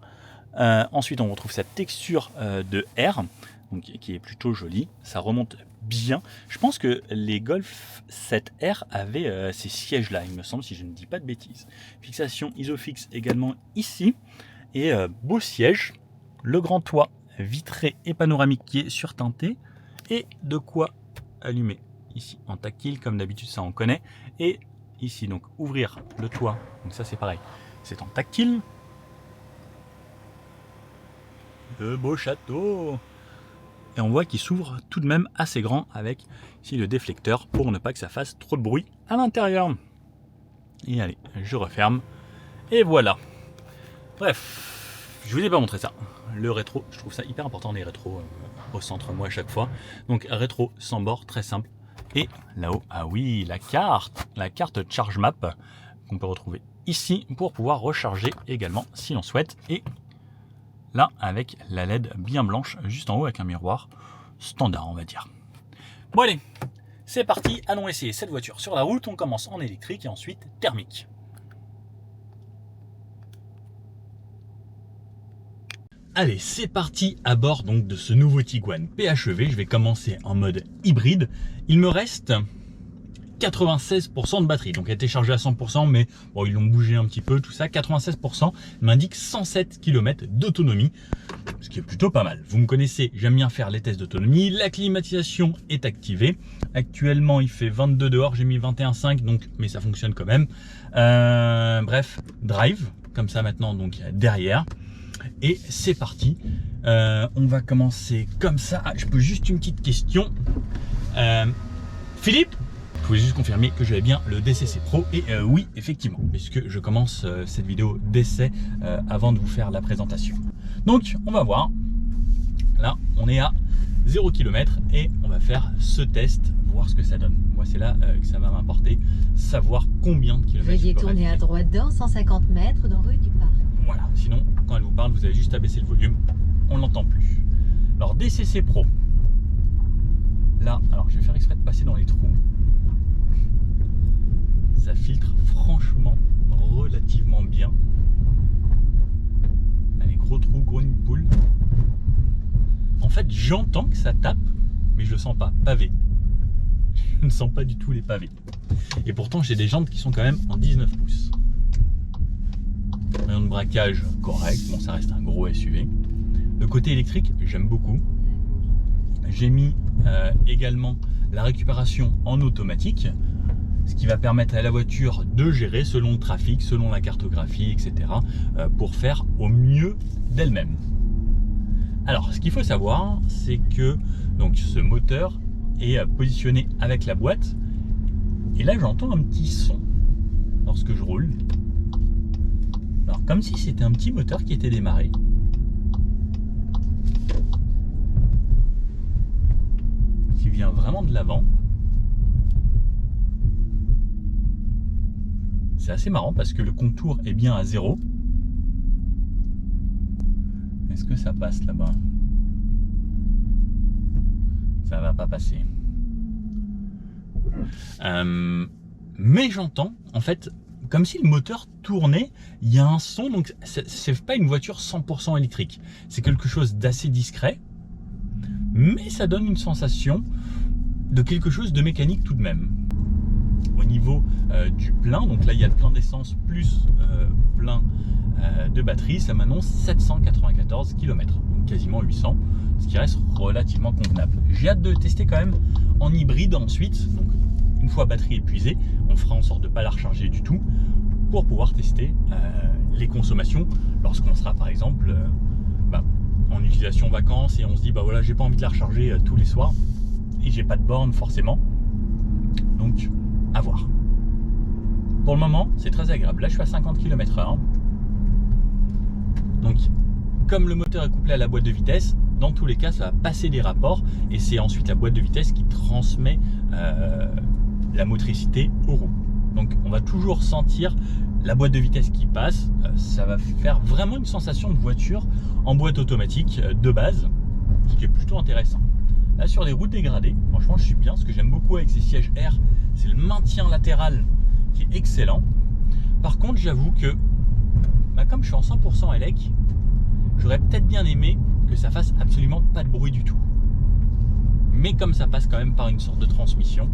Ensuite, on retrouve cette texture de R, donc, qui est plutôt jolie. Ça remonte bien. Je pense que les Golf 7R avaient ces sièges-là, il me semble, si je ne dis pas de bêtises. Fixation Isofix également ici. Et beau siège. Le grand toit vitré et panoramique qui est surteinté. Et de quoi allumer ici en tactile, comme d'habitude, ça on connaît. Et ici, donc, ouvrir le toit. Donc ça, c'est pareil. C'est en tactile. Le beau château. Et on voit qu'il s'ouvre tout de même assez grand avec ici le déflecteur pour ne pas que ça fasse trop de bruit à l'intérieur. Et allez, je referme. Et voilà. Bref, je vous ai pas montré ça. Le rétro, je trouve ça hyper important les rétros au centre moi à chaque fois. Donc rétro sans bord, très simple. Et là-haut, ah oui, la carte Charge Map qu'on peut retrouver ici pour pouvoir recharger également si l'on souhaite. Et là, avec la LED bien blanche, juste en haut avec un miroir standard, on va dire. Bon allez, c'est parti, allons essayer cette voiture sur la route. On commence en électrique et ensuite thermique. Allez, c'est parti à bord donc de ce nouveau Tiguan PHEV. Je vais commencer en mode hybride. Il me reste 96% de batterie, donc elle a été chargée à 100%, mais bon, ils l'ont bougé un petit peu, tout ça. 96% m'indique 107 km d'autonomie, ce qui est plutôt pas mal. Vous me connaissez, j'aime bien faire les tests d'autonomie. La climatisation est activée. Actuellement, il fait 22 dehors, j'ai mis 21,5, donc, mais ça fonctionne quand même. Bref, drive, comme ça maintenant, donc derrière. Et c'est parti. On va commencer comme ça. Ah, je peux juste une petite question. Philippe, je voulais juste confirmer que j'avais bien le DCC Pro et oui, effectivement, puisque je commence cette vidéo d'essai avant de vous faire la présentation. Donc, on va voir. Là, on est à 0 km et on va faire ce test, voir ce que ça donne. Moi, c'est là que ça va m'importer, savoir combien de kilomètres. Veuillez tourner à droite dans 150 mètres dans rue du Parc. Voilà, sinon, quand elle vous parle, vous avez juste à baisser le volume, on ne l'entend plus. Alors, DCC Pro. Là, alors je vais faire exprès de passer dans les trous. Ça filtre franchement relativement bien. Allez, gros trou, gros nid de poule. En fait, j'entends que ça tape, mais je le sens pas. Pavé. Je ne sens pas du tout les pavés. Et pourtant, j'ai des jantes qui sont quand même en 19 pouces. Rayon de braquage correct. Bon, ça reste un gros SUV. Le côté électrique, j'aime beaucoup. J'ai mis également la récupération en automatique. ce qui va permettre à la voiture de gérer selon le trafic, selon la cartographie, etc. Pour faire au mieux d'elle-même. Alors, ce qu'il faut savoir, c'est que donc, ce moteur est positionné avec la boîte. Et là, j'entends un petit son lorsque je roule. Alors, comme si c'était un petit moteur qui était démarré. Qui vient vraiment de l'avant. C'est assez marrant parce que le contour est bien à 0. Est-ce que ça passe là-bas? Ça va pas passer. Mais j'entends, en fait, comme si le moteur tournait, il y a un son, donc c'est pas une voiture 100% électrique. C'est quelque chose d'assez discret, mais ça donne une sensation de quelque chose de mécanique tout de même. Au niveau du plein, donc là il y a le plein d'essence plus plein de batterie, ça m'annonce 794 km, donc quasiment 800, ce qui reste relativement convenable. J'ai hâte de tester quand même en hybride ensuite, donc une fois batterie épuisée, on fera en sorte de ne pas la recharger du tout pour pouvoir tester les consommations lorsqu'on sera par exemple en utilisation vacances et on se dit bah voilà, j'ai pas envie de la recharger tous les soirs et j'ai pas de borne forcément, donc à voir. Pour le moment c'est très agréable. Là je suis à 50 km/h, donc comme le moteur est couplé à la boîte de vitesse, dans tous les cas ça va passer des rapports et c'est ensuite la boîte de vitesse qui transmet la motricité aux roues. Donc on va toujours sentir la boîte de vitesse qui passe, ça va faire vraiment une sensation de voiture en boîte automatique de base, ce qui est plutôt intéressant. Là sur les routes dégradées, franchement je suis bien. Ce que j'aime beaucoup avec ces sièges air, c'est le maintien latéral qui est excellent. Par contre j'avoue que comme je suis en 100% élec, j'aurais peut-être bien aimé que ça fasse absolument pas de bruit du tout. Mais comme ça passe quand même par une sorte de transmission,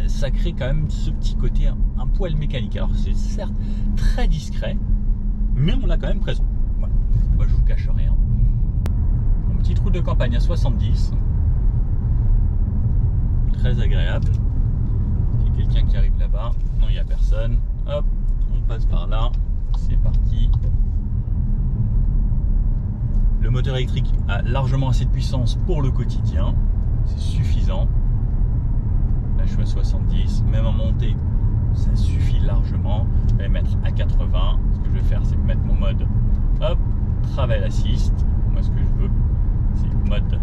ça crée quand même ce petit côté un poil mécanique. Alors c'est certes très discret, mais on l'a quand même présent. Voilà. Moi je vous cache rien. Mon petite route de campagne à 70, très agréable. Il y a quelqu'un qui arrive là-bas, non il n'y a personne. Hop, on passe par là, c'est parti. Le moteur électrique a largement assez de puissance pour le quotidien, c'est suffisant. Là je suis à 70, même en montée ça suffit largement. Je vais mettre à 80. Ce que je vais faire c'est mettre mon mode hop, travel assist. Moi ce que je veux c'est mode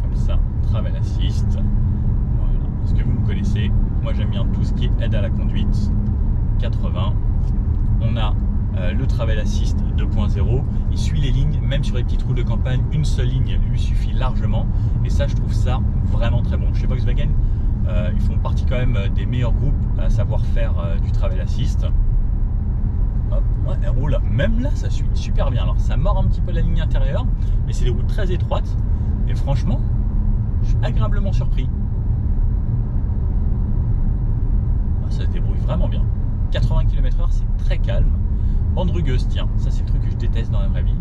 comme ça, travel assist. Voilà, ce que vous me connaissez, moi j'aime bien tout ce qui est aide à la conduite. 80. On a le Travel Assist 2.0, il suit les lignes, même sur les petites routes de campagne, une seule ligne lui suffit largement, et ça je trouve ça vraiment très bon. Chez Volkswagen, ils font partie quand même des meilleurs groupes à savoir faire du Travel Assist. Hop, ouais, elle roule, même là ça suit super bien. Alors ça mord un petit peu la ligne intérieure, mais c'est des routes très étroites, et franchement, je suis agréablement surpris. Ça se débrouille vraiment bien. 80 km/h, c'est très calme. Bande rugueuse, tiens, ça c'est le truc que je déteste dans la vraie vie.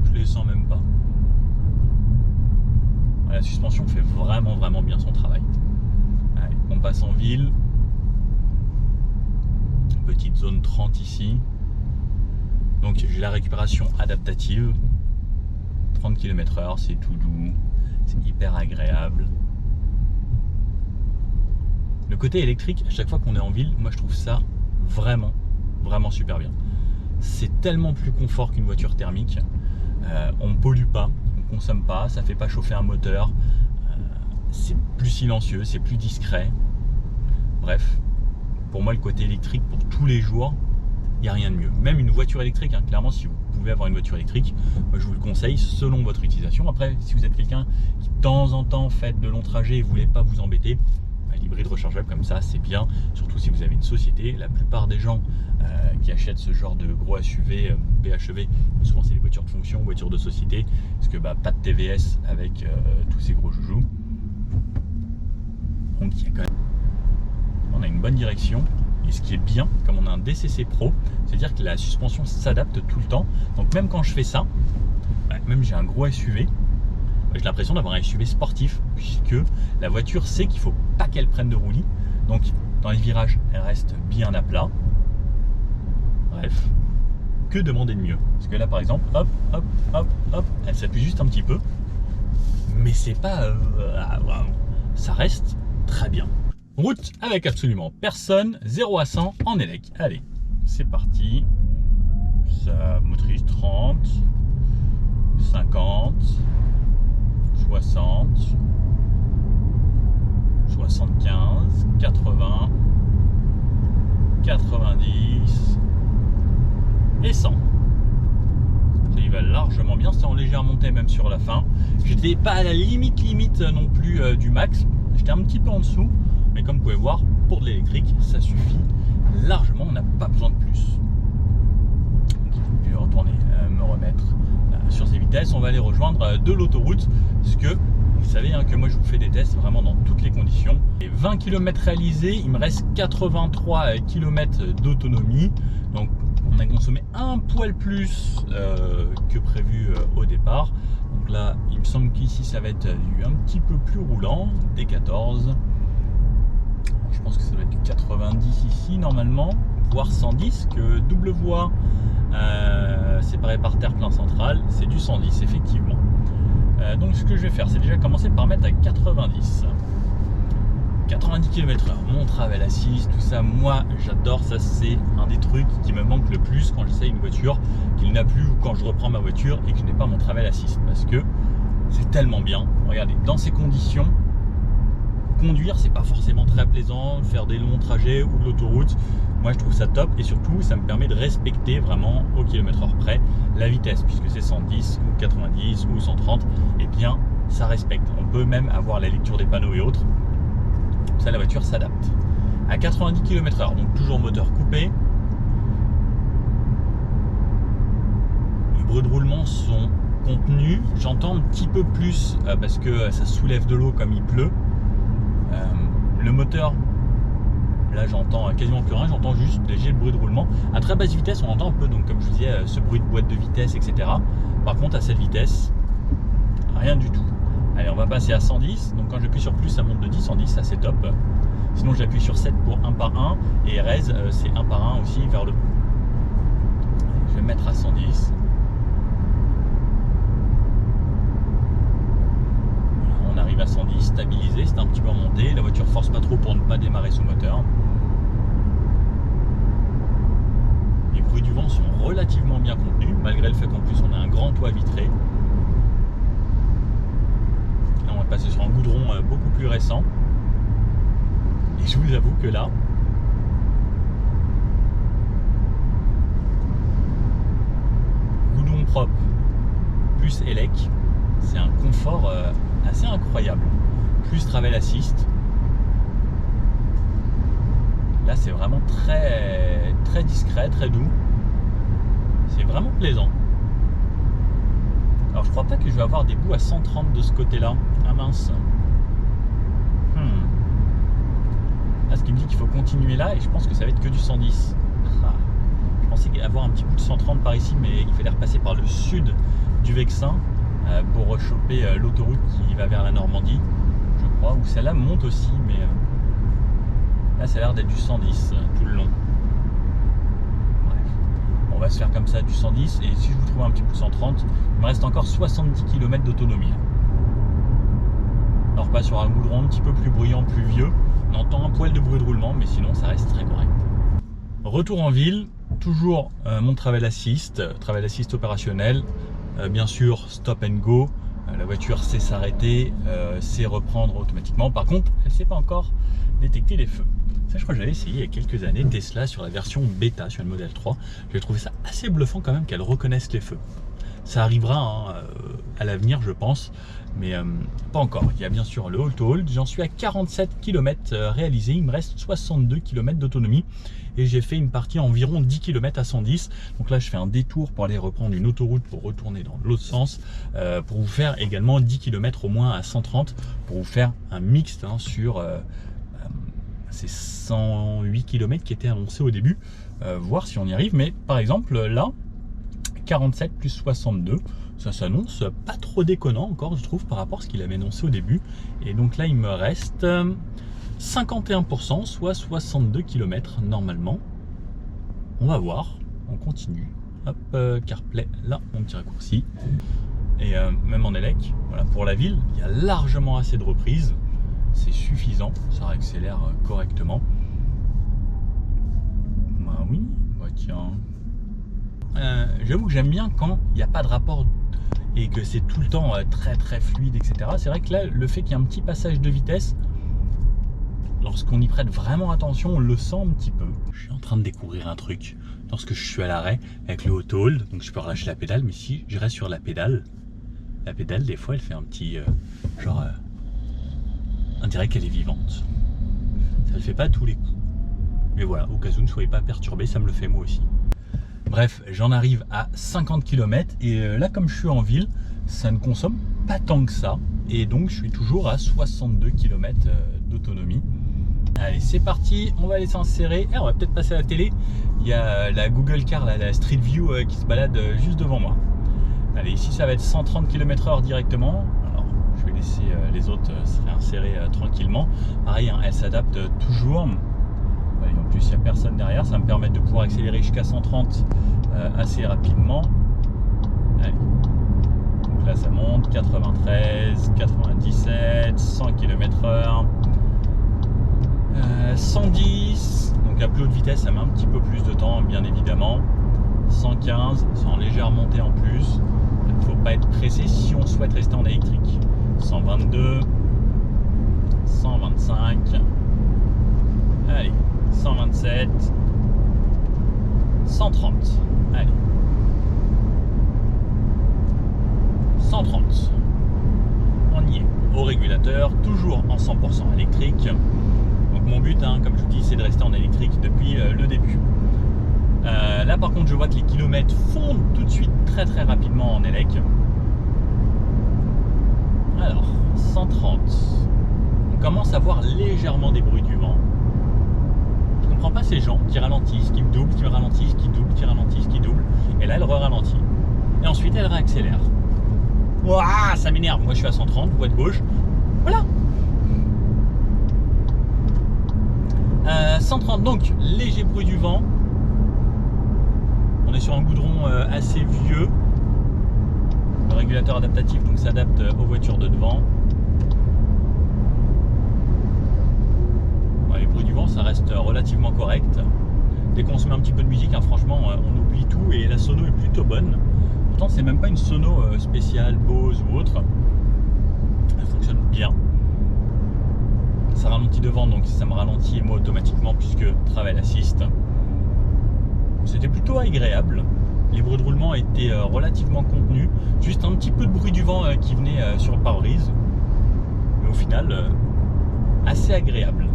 Je les sens même pas. La suspension fait vraiment bien son travail. Allez, on passe en ville. Petite zone 30 ici. Donc j'ai la récupération adaptative. 30 km/h, c'est tout doux. C'est hyper agréable. Le côté électrique, à chaque fois qu'on est en ville, moi je trouve ça vraiment super bien. C'est tellement plus confort qu'une voiture thermique. On ne pollue pas, on ne consomme pas, ça ne fait pas chauffer un moteur. C'est plus silencieux, c'est plus discret. Bref, pour moi le côté électrique pour tous les jours, il n'y a rien de mieux. Même une voiture électrique, clairement si vous pouvez avoir une voiture électrique, moi, je vous le conseille selon votre utilisation. Après, si vous êtes quelqu'un qui de temps en temps fait de longs trajets et vous ne voulez pas vous embêter, l'hybride rechargeable comme ça c'est bien, surtout si vous avez une société. La plupart des gens qui achètent ce genre de gros SUV, PHEV, souvent c'est les voitures de fonction, voitures de société, parce que pas de TVS avec tous ces gros joujoux. Donc il y a quand même, on a une bonne direction, et ce qui est bien, comme on a un DCC Pro, c'est-à-dire que la suspension s'adapte tout le temps. Donc même quand je fais ça, même j'ai un gros SUV, j'ai l'impression d'avoir un SUV sportif, puisque la voiture sait qu'il ne faut pas qu'elle prenne de roulis. Donc dans les virages, elle reste bien à plat. Bref, que demander de mieux? Parce que là par exemple, hop, hop, hop, hop, elle s'appuie juste un petit peu. Mais c'est pas... ça reste très bien. Route avec absolument personne, 0 à 100 en élec. Allez, c'est parti. Ça motrice 30, 50, 60, 75, 80, 90 et 100. Il va largement bien, c'est en légère montée même sur la fin. J'étais pas à la limite non plus du max, j'étais un petit peu en dessous, mais comme vous pouvez voir, pour de l'électrique, ça suffit largement, on n'a pas besoin de plus. Je vais retourner me remettre sur ces vitesses. On va aller rejoindre de l'autoroute, parce que vous savez que moi je vous fais des tests vraiment dans toutes les conditions. Et 20 km réalisés, il me reste 83 km d'autonomie, donc on a consommé un poil plus que prévu au départ. Donc là, il me semble qu'ici ça va être du un petit peu plus roulant, des 14. Je pense que ça doit être du 90 ici normalement, voire 110, que double voie séparée par terre-plein central, c'est du 110 effectivement. Donc ce que je vais faire, c'est déjà commencer par mettre à 90. 90 km/h, mon travel assist, tout ça, moi j'adore ça, c'est un des trucs qui me manque le plus quand j'essaye une voiture qu'il n'a plus, ou quand je reprends ma voiture et que je n'ai pas mon travel assist, parce que c'est tellement bien. Regardez, dans ces conditions, conduire c'est pas forcément très plaisant, faire des longs trajets ou de l'autoroute, moi je trouve ça top, et surtout ça me permet de respecter vraiment au kilomètre-heure près la vitesse, puisque c'est 110 ou 90 ou 130, et bien ça respecte. On peut même avoir la lecture des panneaux et autres. Ça, la voiture s'adapte. À 90 km/h, donc toujours moteur coupé. Les bruits de roulement sont contenus. J'entends un petit peu plus parce que ça soulève de l'eau comme il pleut. Le moteur, là j'entends quasiment plus rien, j'entends juste léger bruit de roulement. À très basse vitesse, on entend un peu, donc comme je vous disais, ce bruit de boîte de vitesse, etc. Par contre, à cette vitesse, rien du tout. Allez, on va passer à 110, donc quand j'appuie sur plus, ça monte de 10 en 10, ça c'est top. Sinon j'appuie sur 7 pour 1 par 1, et RS c'est 1 par 1 aussi vers le haut. Je vais me mettre à 110. Voilà, on arrive à 110, stabilisé, c'est un petit peu remonté, la voiture force pas trop pour ne pas démarrer sous moteur. Les bruits du vent sont relativement bien contenus, malgré le fait qu'en plus on a un grand toit vitré. On va passer sur un goudron beaucoup plus récent, et je vous avoue que là, goudron propre plus élec, c'est un confort assez incroyable, plus travel assist. Là c'est vraiment très discret, très doux, c'est vraiment plaisant. Alors je crois pas que je vais avoir des bouts à 130 de ce côté-là. Ah mince. Là ce qui me dit qu'il faut continuer là, et je pense que ça va être que du 110. Ah. Je pensais avoir un petit bout de 130 par ici, mais il fallait repasser par le sud du Vexin pour rechoper l'autoroute qui va vers la Normandie, je crois, où celle-là monte aussi, mais là ça a l'air d'être du 110 tout le long. On va se faire comme ça du 110, et si je vous trouve un petit bout de 130, il me reste encore 70 km d'autonomie. On repasse sur un goudron un petit peu plus bruyant, plus vieux. On entend un poil de bruit de roulement, mais sinon ça reste très correct. Retour en ville, toujours mon travel assist opérationnel. Bien sûr, stop and go. La voiture sait s'arrêter, sait reprendre automatiquement. Par contre, elle ne sait pas encore détecter les feux. Ça, je crois que j'avais essayé il y a quelques années Tesla sur la version bêta, sur le modèle 3. J'ai trouvé ça assez bluffant quand même qu'elle reconnaisse les feux. Ça arrivera à l'avenir, je pense, mais pas encore. Il y a bien sûr le hold-to-hold. J'en suis à 47 km réalisés. Il me reste 62 km d'autonomie. Et j'ai fait une partie environ 10 km à 110. Donc là, je fais un détour pour aller reprendre une autoroute pour retourner dans l'autre sens. Pour vous faire également 10 km au moins à 130. Pour vous faire un mixte sur ces 108 km qui étaient annoncés au début. Voir si on y arrive. Mais par exemple, là, 47 plus 62, Ça s'annonce pas trop déconnant encore, je trouve, par rapport à ce qu'il avait annoncé au début. Et donc là, il me reste 51%, soit 62 km normalement. On va voir, on continue. Hop, CarPlay, là, mon petit raccourci. Et même en élec, voilà, pour la ville, il y a largement assez de reprises. C'est suffisant, ça accélère correctement. Bah oui, bah tiens. J'avoue que j'aime bien quand il n'y a pas de rapport et que c'est tout le temps très très fluide, etc. C'est vrai que là, le fait qu'il y ait un petit passage de vitesse, lorsqu'on y prête vraiment attention, on le sent un petit peu. Je suis en train de découvrir un truc. Lorsque je suis à l'arrêt avec le auto hold, donc je peux relâcher la pédale, mais si je reste sur la pédale, des fois, elle fait un petit on dirait qu'elle est vivante. Ça le fait pas à tous les coups. Mais voilà, au cas où ne soyez pas perturbé, ça me le fait moi aussi. Bref, j'en arrive à 50 km et là, comme je suis en ville, ça ne consomme pas tant que ça. Et donc, je suis toujours à 62 km d'autonomie. Allez, c'est parti, on va aller s'insérer. On va peut-être passer à la télé. Il y a la Google Car, la Street View qui se balade juste devant moi. Allez, ici, ça va être 130 km/h directement. Alors, je vais laisser les autres se réinsérer tranquillement. Pareil, hein, elle s'adapte toujours. Et en plus, il n'y a personne derrière. Ça va me permettre de pouvoir accélérer jusqu'à 130 assez rapidement. Allez. Donc là, ça monte. 93, 97, 100 km/h. 110. Donc à plus haute vitesse, ça met un petit peu plus de temps, bien évidemment. 115, c'est en légère montée en plus. Il ne faut pas être pressé si on souhaite rester en électrique. 122, 125. Allez. 127, 130, allez, 130, on y est, au régulateur, toujours en 100% électrique. Donc mon but, hein, comme je vous dis, c'est de rester en électrique depuis le début. Là par contre, je vois que les kilomètres fondent tout de suite très très rapidement en élec. Alors, 130, on commence à voir légèrement des bruits du vent. Je comprends pas ces gens qui ralentissent, qui doublent, qui ralentissent, qui doublent, qui ralentissent, qui doublent. Et là, elle re-ralentit. Et ensuite, elle réaccélère. Ouah, ça m'énerve. Moi, je suis à 130, voie de gauche. Voilà. 130, donc, léger bruit du vent. On est sur un goudron assez vieux. Le régulateur adaptatif donc s'adapte aux voitures de devant. Les bruits du vent, ça reste relativement correct. Dès qu'on se met un petit peu de musique, hein, franchement, on oublie tout et la sono est plutôt bonne. Pourtant, c'est même pas une sono spéciale, Bose ou autre. Elle fonctionne bien. Ça ralentit devant, donc ça me ralentit et moi automatiquement puisque Travel Assist. C'était plutôt agréable. Les bruits de roulement étaient relativement contenus. Juste un petit peu de bruit du vent qui venait sur le pare-brise. Mais au final, assez agréable.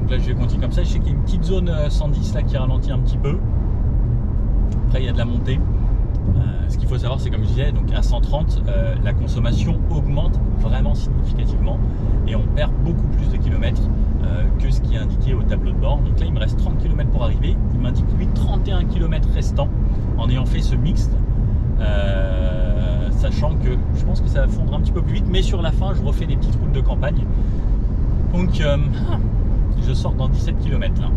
Donc là je vais continuer comme ça, je sais qu'il y a une petite zone 110 là qui ralentit un petit peu. Après il y a de la montée. Ce qu'il faut savoir c'est comme je disais, donc à 130 la consommation augmente vraiment significativement et on perd beaucoup plus de kilomètres que ce qui est indiqué au tableau de bord. Donc là il me reste 30 km pour arriver, il m'indique lui 31 km restants en ayant fait ce mixte. Sachant que je pense que ça va fondre un petit peu plus vite, mais sur la fin je refais des petites routes de campagne. Donc je sors dans 17 km là.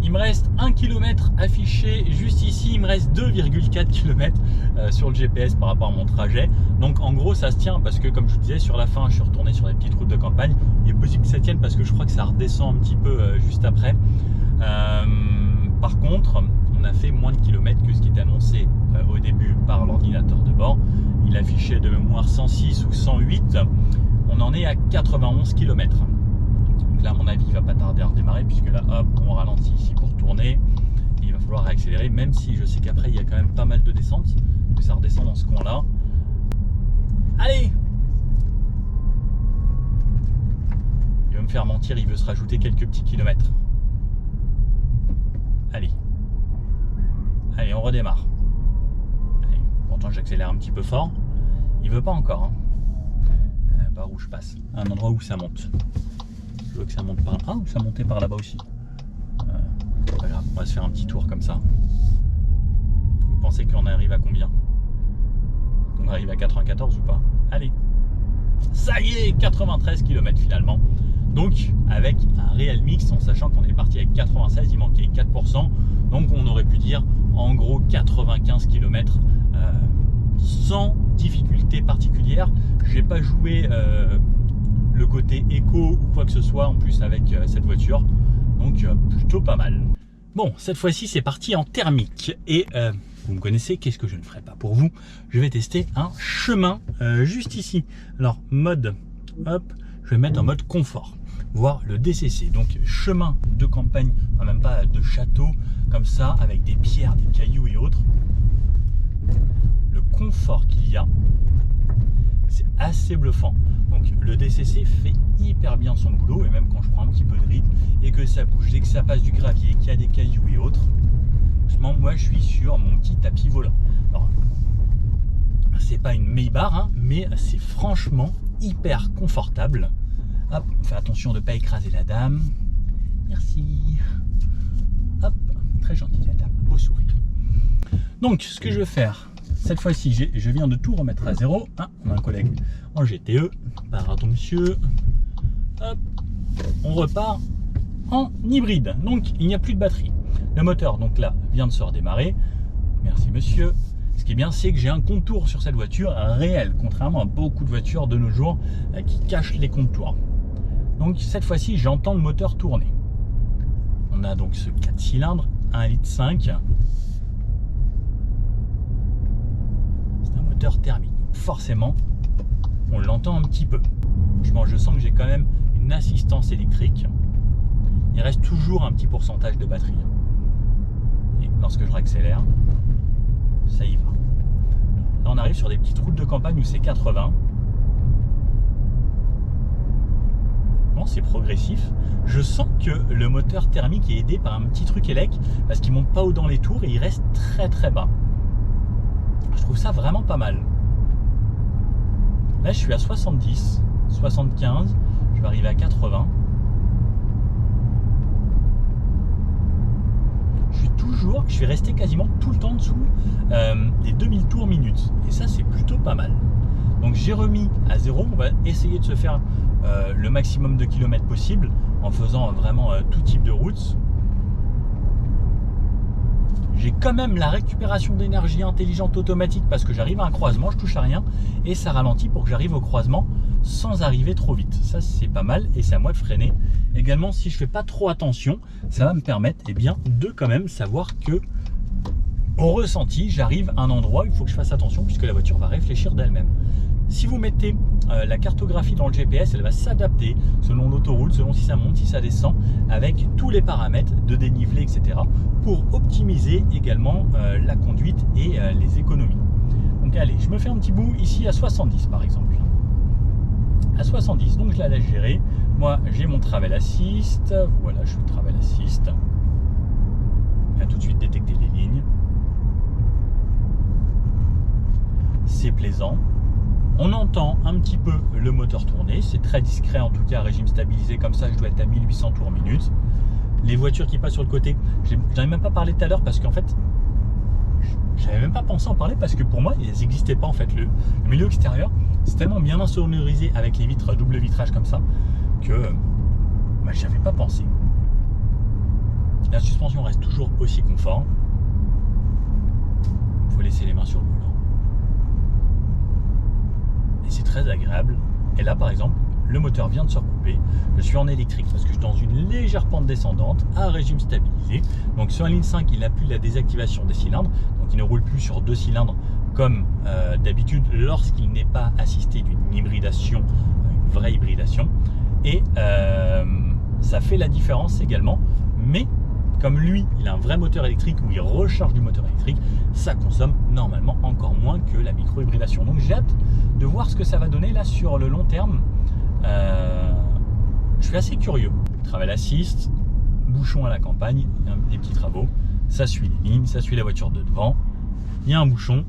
Il me reste 1 km affiché juste ici, il me reste 2,4 km sur le GPS par rapport à mon trajet. Donc en gros ça se tient parce que comme je vous disais sur la fin je suis retourné sur des petites routes de campagne. Il est possible que ça tienne parce que je crois que ça redescend un petit peu juste après. Par contre on a fait moins de kilomètres que ce qui était annoncé au début par l'ordinateur de bord. Il affichait de mémoire 106 ou 108, on en est à 91 km. Donc là à mon avis il va pas tarder à redémarrer puisque là hop on ralentit ici pour tourner et il va falloir réaccélérer, même si je sais qu'après il y a quand même pas mal de descentes, que ça redescend dans ce coin là. Allez, il va me faire mentir, il veut se rajouter quelques petits kilomètres. Allez, allez on redémarre. Allez. Pourtant j'accélère un petit peu fort, il veut pas encore hein. Par où je passe, à un endroit où ça monte. Je veux que ça monte par là. Ah, ou ça montait par là-bas aussi. Pas grave, on va se faire un petit tour comme ça. Vous pensez qu'on arrive à combien? On arrive à 94 ou pas? Allez, ça y est, 93 km finalement. Donc avec un réel mix, en sachant qu'on est parti avec 96, il manquait 4%. Donc on aurait pu dire en gros 95 km sans difficulté particulière. Je n'ai pas joué le côté éco ou quoi que ce soit en plus avec cette voiture. Donc plutôt pas mal. Bon, cette fois-ci c'est parti en thermique. Et vous me connaissez, qu'est-ce que je ne ferai pas pour vous? Je vais tester un chemin juste ici. Alors mode, hop, je vais mettre en mode confort, voir le DCC. Donc chemin de campagne, enfin, même pas de château, comme ça, avec des pierres, des cailloux et autres. Le confort qu'il y a, c'est assez bluffant. Donc le DCC fait hyper bien son boulot, et même quand je prends un petit peu de rythme et que ça bouge, et que ça passe du gravier, qu'il y a des cailloux et autres, justement moi je suis sur mon petit tapis volant. Alors c'est pas une Maybach, hein, mais c'est franchement hyper confortable. Hop, on fait attention de ne pas écraser la dame. Merci. Hop, très gentille la dame, beau sourire. Donc ce que je vais faire, cette fois-ci, je viens de tout remettre à zéro. Ah, on a un collègue en GTE. Pardon monsieur. Hop, on repart en hybride. Donc il n'y a plus de batterie. Le moteur, donc là, vient de se redémarrer. Merci monsieur. Ce qui est bien, c'est que j'ai un contour sur cette voiture réel, contrairement à beaucoup de voitures de nos jours qui cachent les contours. Donc cette fois-ci, j'entends le moteur tourner. On a donc ce 4 cylindres, 1,5 litre. C'est un moteur thermique. Donc forcément, on l'entend un petit peu. Franchement, je sens que j'ai quand même une assistance électrique. Il reste toujours un petit pourcentage de batterie. Et lorsque je réaccélère, ça y va. Là, on arrive sur des petites routes de campagne où c'est 80. Bon, c'est progressif. Je sens que le moteur thermique est aidé par un petit truc élec parce qu'il monte pas haut dans les tours et il reste très très bas. Je trouve ça vraiment pas mal. Là, je suis à 70, 75. Je vais arriver à 80. Je suis resté quasiment tout le temps en dessous des 2000 tours minutes. Et ça, c'est plutôt pas mal. Donc j'ai remis à zéro. On va essayer de se faire le maximum de kilomètres possible en faisant vraiment tout type de routes. J'ai quand même la récupération d'énergie intelligente automatique parce que j'arrive à un croisement, je touche à rien et ça ralentit pour que j'arrive au croisement sans arriver trop vite. Ça, c'est pas mal et c'est à moi de freiner. Également, si je fais pas trop attention, ça va me permettre de quand même savoir que au ressenti, j'arrive à un endroit où il faut que je fasse attention puisque la voiture va réfléchir d'elle-même. Si vous mettez la cartographie dans le GPS, elle va s'adapter selon l'autoroute, selon si ça monte, si ça descend, avec tous les paramètres de dénivelé, etc. pour optimiser également la conduite et les économies. Donc allez, je me fais un petit bout ici à 70 par exemple. À 70, donc je la laisse gérer. Moi, j'ai mon travel assist. Voilà, je suis le travel assist. Il va tout de suite détecter les lignes. C'est plaisant. On entend un petit peu le moteur tourner. C'est très discret, en tout cas, régime stabilisé. Comme ça, je dois être à 1800 tours minute. Les voitures qui passent sur le côté, j'en ai même pas parlé tout à l'heure parce qu'en fait, j'avais même pas pensé en parler parce que pour moi, elles n'existaient pas en fait. Le milieu extérieur, c'est tellement bien insonorisé avec les vitres double vitrage comme ça que je n'avais pas pensé. La suspension reste toujours aussi confort. Il faut laisser les mains sur le volant. Et c'est très agréable. Et là, par exemple, le moteur vient de se recouper. Je suis en électrique parce que je suis dans une légère pente descendante à régime stabilisé. Donc sur la ligne 5, il n'a plus la désactivation des cylindres. Donc il ne roule plus sur 2 cylindres comme d'habitude lorsqu'il n'est pas assisté d'une hybridation, une vraie hybridation. Et ça fait la différence également. Mais comme lui, il a un vrai moteur électrique où il recharge du moteur électrique, ça consomme normalement encore moins que la micro-hybridation. Donc j'ai hâte de voir ce que ça va donner là sur le long terme. Je suis assez curieux. Travel assist, bouchon à la campagne, des petits travaux, ça suit les lignes, ça suit la voiture de devant, il y a un bouchon.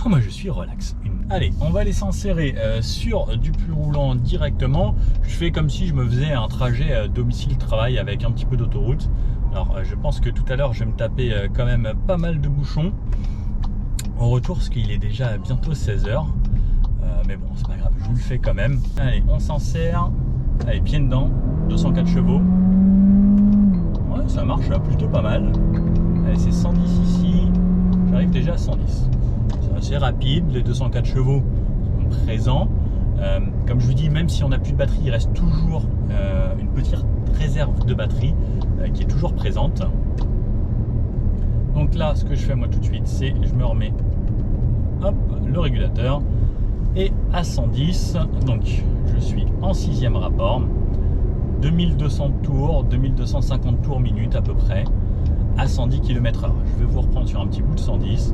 Oh, moi je suis relax. Allez, on va aller s'insérer sur du plus roulant directement. Je fais comme si je me faisais un trajet domicile-travail avec un petit peu d'autoroute. Alors je pense que tout à l'heure je vais me taper quand même pas mal de bouchons. au retour parce qu'il est déjà bientôt 16h. Mais bon, c'est pas grave, je vous le fais quand même. Allez, on s'en sert. Allez, pied dedans, 204 chevaux. Ouais, ça marche plutôt pas mal. Allez, c'est 110 ici. J'arrive déjà à 110. C'est assez rapide, les 204 chevaux sont présents. Comme je vous dis, même si on n'a plus de batterie, il reste toujours une petite réserve de batterie qui est toujours présente. Donc là, ce que je fais moi tout de suite, c'est je me remets hop, le régulateur et à 110. Donc je suis en 6e rapport, 2200 tours, 2250 tours minute à peu près, à 110 km/h. Je vais vous reprendre sur un petit bout de 110.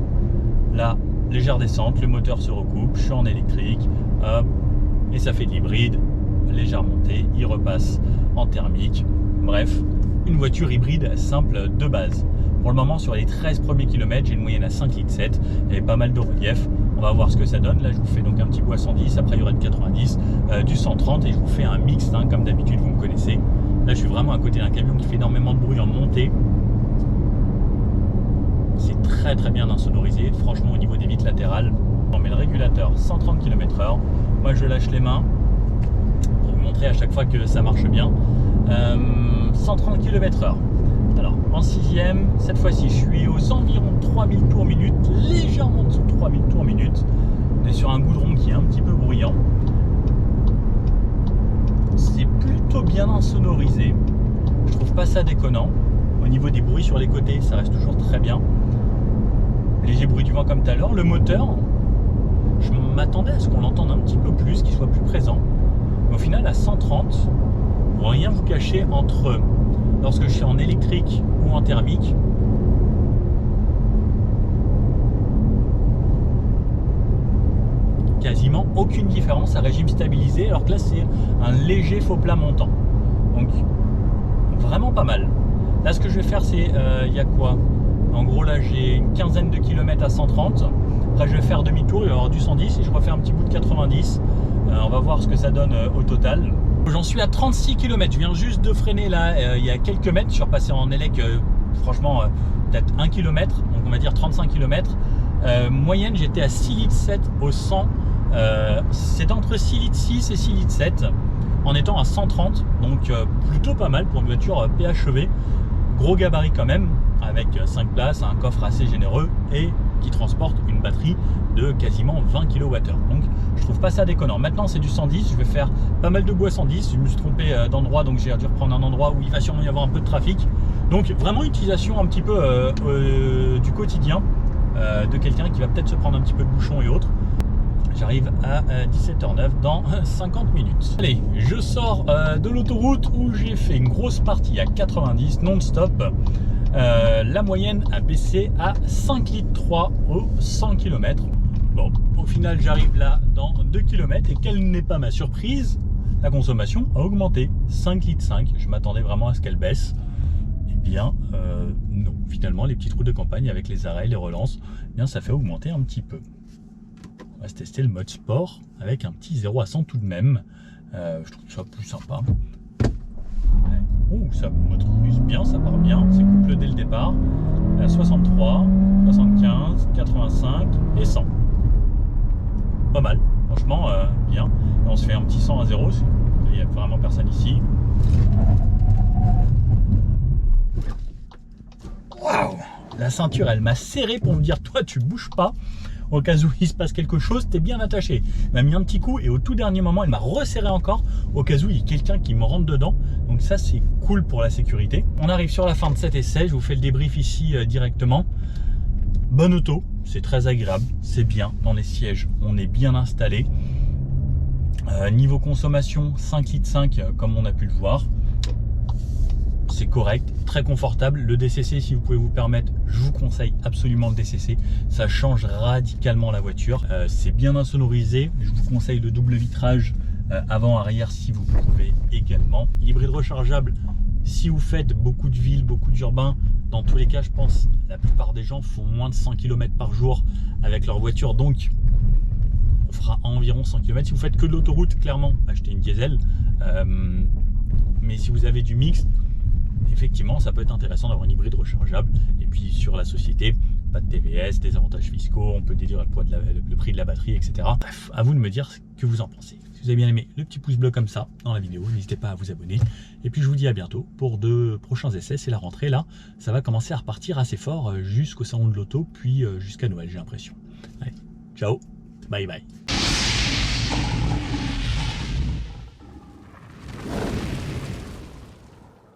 Là, légère descente, le moteur se recoupe, je suis en électrique, hop, et ça fait de l'hybride, légère montée, il repasse en thermique. Bref, une voiture hybride simple de base. Pour le moment, sur les 13 premiers kilomètres, j'ai une moyenne à 5,7 litres. Il y avait pas mal de relief. On va voir ce que ça donne. Là, je vous fais donc un petit bout à 110. Après, il y aura de 90, du 130. Et je vous fais un mix, hein, comme d'habitude, vous me connaissez. Là, je suis vraiment à côté d'un camion qui fait énormément de bruit en montée. C'est très très bien insonorisé. Franchement, au niveau des vitres latérales, on met le régulateur 130 km/h. Moi, je lâche les mains pour vous montrer à chaque fois que ça marche bien. 130 km/h. Alors en 6e, cette fois-ci je suis aux environs de 3000 tours minute, légèrement en dessous de 3000 tours minute. On est sur un goudron qui est un petit peu bruyant. C'est plutôt bien insonorisé. Je trouve pas ça déconnant. Au niveau des bruits sur les côtés, ça reste toujours très bien. Léger bruit du vent comme tout à l'heure. Le moteur, je m'attendais à ce qu'on l'entende un petit peu plus, qu'il soit plus présent. Mais au final, à 130, pour rien vous cacher, entre lorsque je suis en électrique ou en thermique, quasiment aucune différence à régime stabilisé, alors que là c'est un léger faux plat montant. Donc vraiment pas mal. Là ce que je vais faire c'est, il y a quoi? En gros là j'ai une quinzaine de kilomètres à 130. Après je vais faire demi-tour, il va y avoir du 110 et je refais un petit bout de 90. On va voir ce que ça donne au total. J'en suis à 36 km, je viens juste de freiner là il y a quelques mètres, je suis repassé en élec franchement peut-être 1 km, donc on va dire 35 km. Moyenne j'étais à 6,7 litres au 100, c'est entre 6,6 litres et 6,7 litres en étant à 130, donc plutôt pas mal pour une voiture PHEV. Gros gabarit quand même, avec 5 places, un coffre assez généreux et qui transporte une batterie de quasiment 20 kWh. Donc je trouve pas ça déconnant. Maintenant c'est du 110, je vais faire pas mal de bois 110. Je me suis trompé d'endroit, donc j'ai dû reprendre un endroit où il va sûrement y avoir un peu de trafic. Donc vraiment utilisation un petit peu du quotidien de quelqu'un qui va peut-être se prendre un petit peu de bouchon et autres. J'arrive à 17h09 dans 50 minutes. Allez, je sors de l'autoroute où j'ai fait une grosse partie à 90 non-stop. La moyenne a baissé à 5,3 litres au 100 km. Bon, au final, j'arrive là dans 2 km et quelle n'est pas ma surprise, la consommation a augmenté, 5,5 litres. Je m'attendais vraiment à ce qu'elle baisse. Eh bien, non. Finalement, les petites routes de campagne avec les arrêts, les relances, eh bien, ça fait augmenter un petit peu. On va se tester le mode sport avec un petit 0 à 100 tout de même. Je trouve ça plus sympa. Oh, ça motorise bien, ça part bien, c'est couplé dès le départ. À 63, 75, 85 et 100. Pas mal, franchement bien. Et on se fait un petit 100 à 0, il n'y a vraiment personne ici. Waouh! La ceinture, elle m'a serré pour me dire, toi tu bouges pas. Au cas où il se passe quelque chose, t'es bien attaché. Elle m'a mis un petit coup et au tout dernier moment, elle m'a resserré encore au cas où il y a quelqu'un qui me rentre dedans. Donc ça, c'est cool pour la sécurité. On arrive sur la fin de cet essai. Je vous fais le débrief ici directement. Bonne auto, c'est très agréable, c'est bien. Dans les sièges, on est bien installé. Niveau consommation, 5,5 litres comme on a pu le voir. C'est correct, très confortable. Le DCC, si vous pouvez vous permettre, je vous conseille absolument le DCC. Ça change radicalement la voiture. C'est bien insonorisé. Je vous conseille le double vitrage avant-arrière si vous pouvez également. Hybride rechargeable, si vous faites beaucoup de villes, beaucoup d'urbains, dans tous les cas, je pense la plupart des gens font moins de 100 km par jour avec leur voiture. Donc, on fera environ 100 km. Si vous faites que de l'autoroute, clairement, achetez une diesel. Mais si vous avez du mix, effectivement, ça peut être intéressant d'avoir une hybride rechargeable. Et puis sur la société, pas de TVS, des avantages fiscaux, on peut déduire le prix de la batterie, etc. Bref, à vous de me dire ce que vous en pensez. Si vous avez bien aimé, le petit pouce bleu comme ça dans la vidéo, n'hésitez pas à vous abonner. Et puis je vous dis à bientôt pour de prochains essais. C'est la rentrée là, ça va commencer à repartir assez fort jusqu'au salon de l'auto, puis jusqu'à Noël j'ai l'impression. Allez, ciao, bye bye.